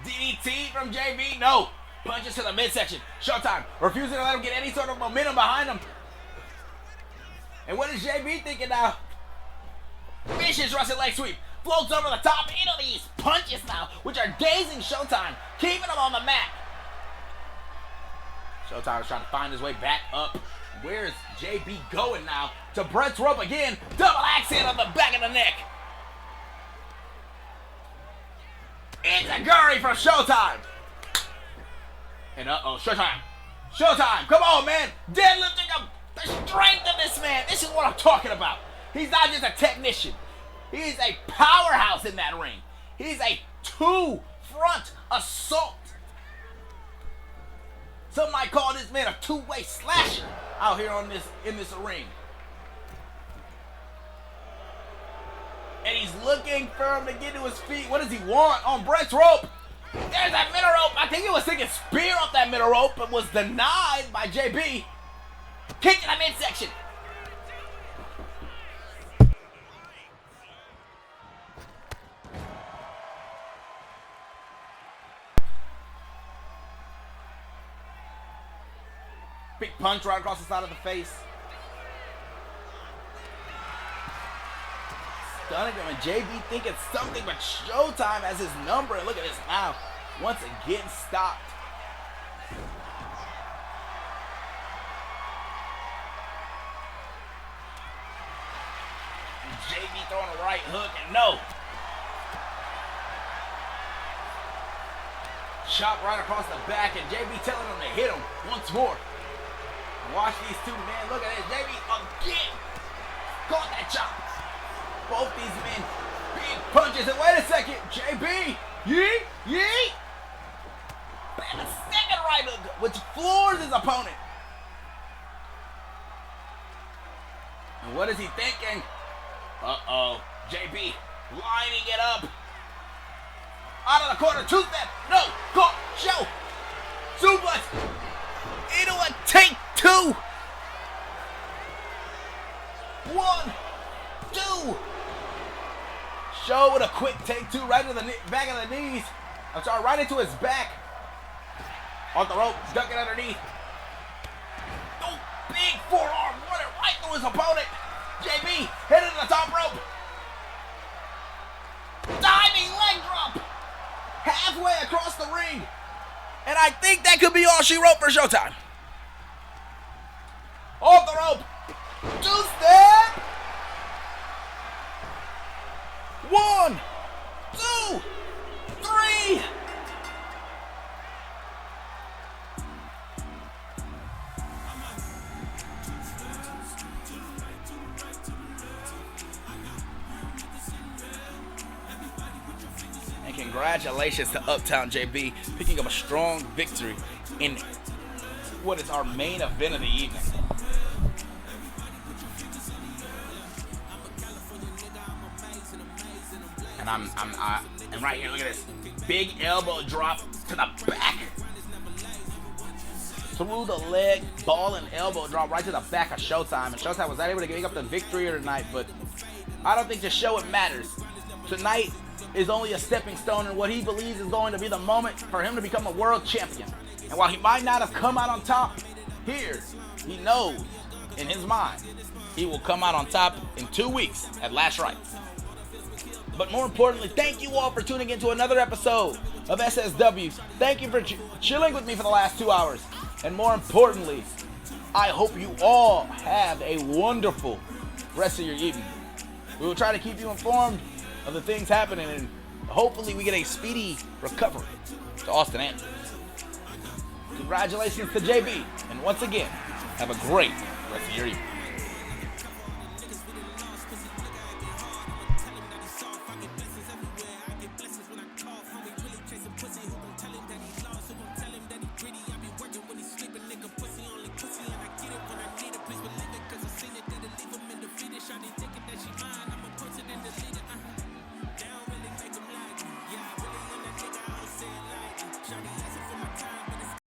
Speaker 1: DDT from JB. No. Punches to the midsection. Showtime refusing to let him get any sort of momentum behind him. And what is JB thinking now? Vicious Russian leg sweep. Floats over the top into these punches now, which are dazing Showtime, keeping him on the mat. Showtime is trying to find his way back up. Where's JB going now? To Brett's rope again. Double axe hit on the back of the neck. It's a Guri from Showtime. And Showtime. Showtime, come on, man. Deadlifting up the strength of this man. This is what I'm talking about. He's not just a technician. He's a powerhouse in that ring. He's a two-front assault. Some might call this man a two-way slasher out here in this ring. And he's looking for him to get to his feet. What does he want on Brett's rope? There's that middle rope. I think he was thinking spear off that middle rope, but was denied by JB. Kick to the midsection. Big punch right across the side of the face. Stunning him, and JB thinking something, but Showtime has his number. And look at this now. Once again stopped. And JB throwing a right hook, and no. Chop right across the back, and JB telling him to hit him once more. Watch these two men. Look at this. JB again. Caught that chop. Both these men. Big punches. And wait a second. JB. Yeet. Yeet. And a second right hook, which floors his opponent. And what is he thinking? Uh-oh. JB lining it up. Out of the corner. 2-step. No. Go. Show. Suplex. Into a take 2. 1, 2. Show with a quick take 2 right to the back of the knees. I'm sorry, right into his back. Off the rope, ducking underneath. Oh, big forearm running right through his opponent. JB headed to the top rope. I think that could be all she wrote for Showtime. Off the rope. 2-step. 1, 2, 3. And congratulations to Uptown JB picking up a strong victory in what is our main event of the evening. And right here, look at this. Big elbow drop to the back. Through the leg, ball and elbow drop right to the back of Showtime. And Showtime was not able to pick up the victory here tonight, but I don't think to show it matters. Tonight is only a stepping stone in what he believes is going to be the moment for him to become a world champion. And while he might not have come out on top here, he knows in his mind he will come out on top in 2 weeks at Last Rites. But more importantly, thank you all for tuning into another episode of SSW. Thank you for chilling with me for the last 2 hours. And more importantly, I hope you all have a wonderful rest of your evening. We will try to keep you informed of the things happening, and hopefully we get a speedy recovery to Austin Andrews. Congratulations to JB, and once again, have a great rest of your evening.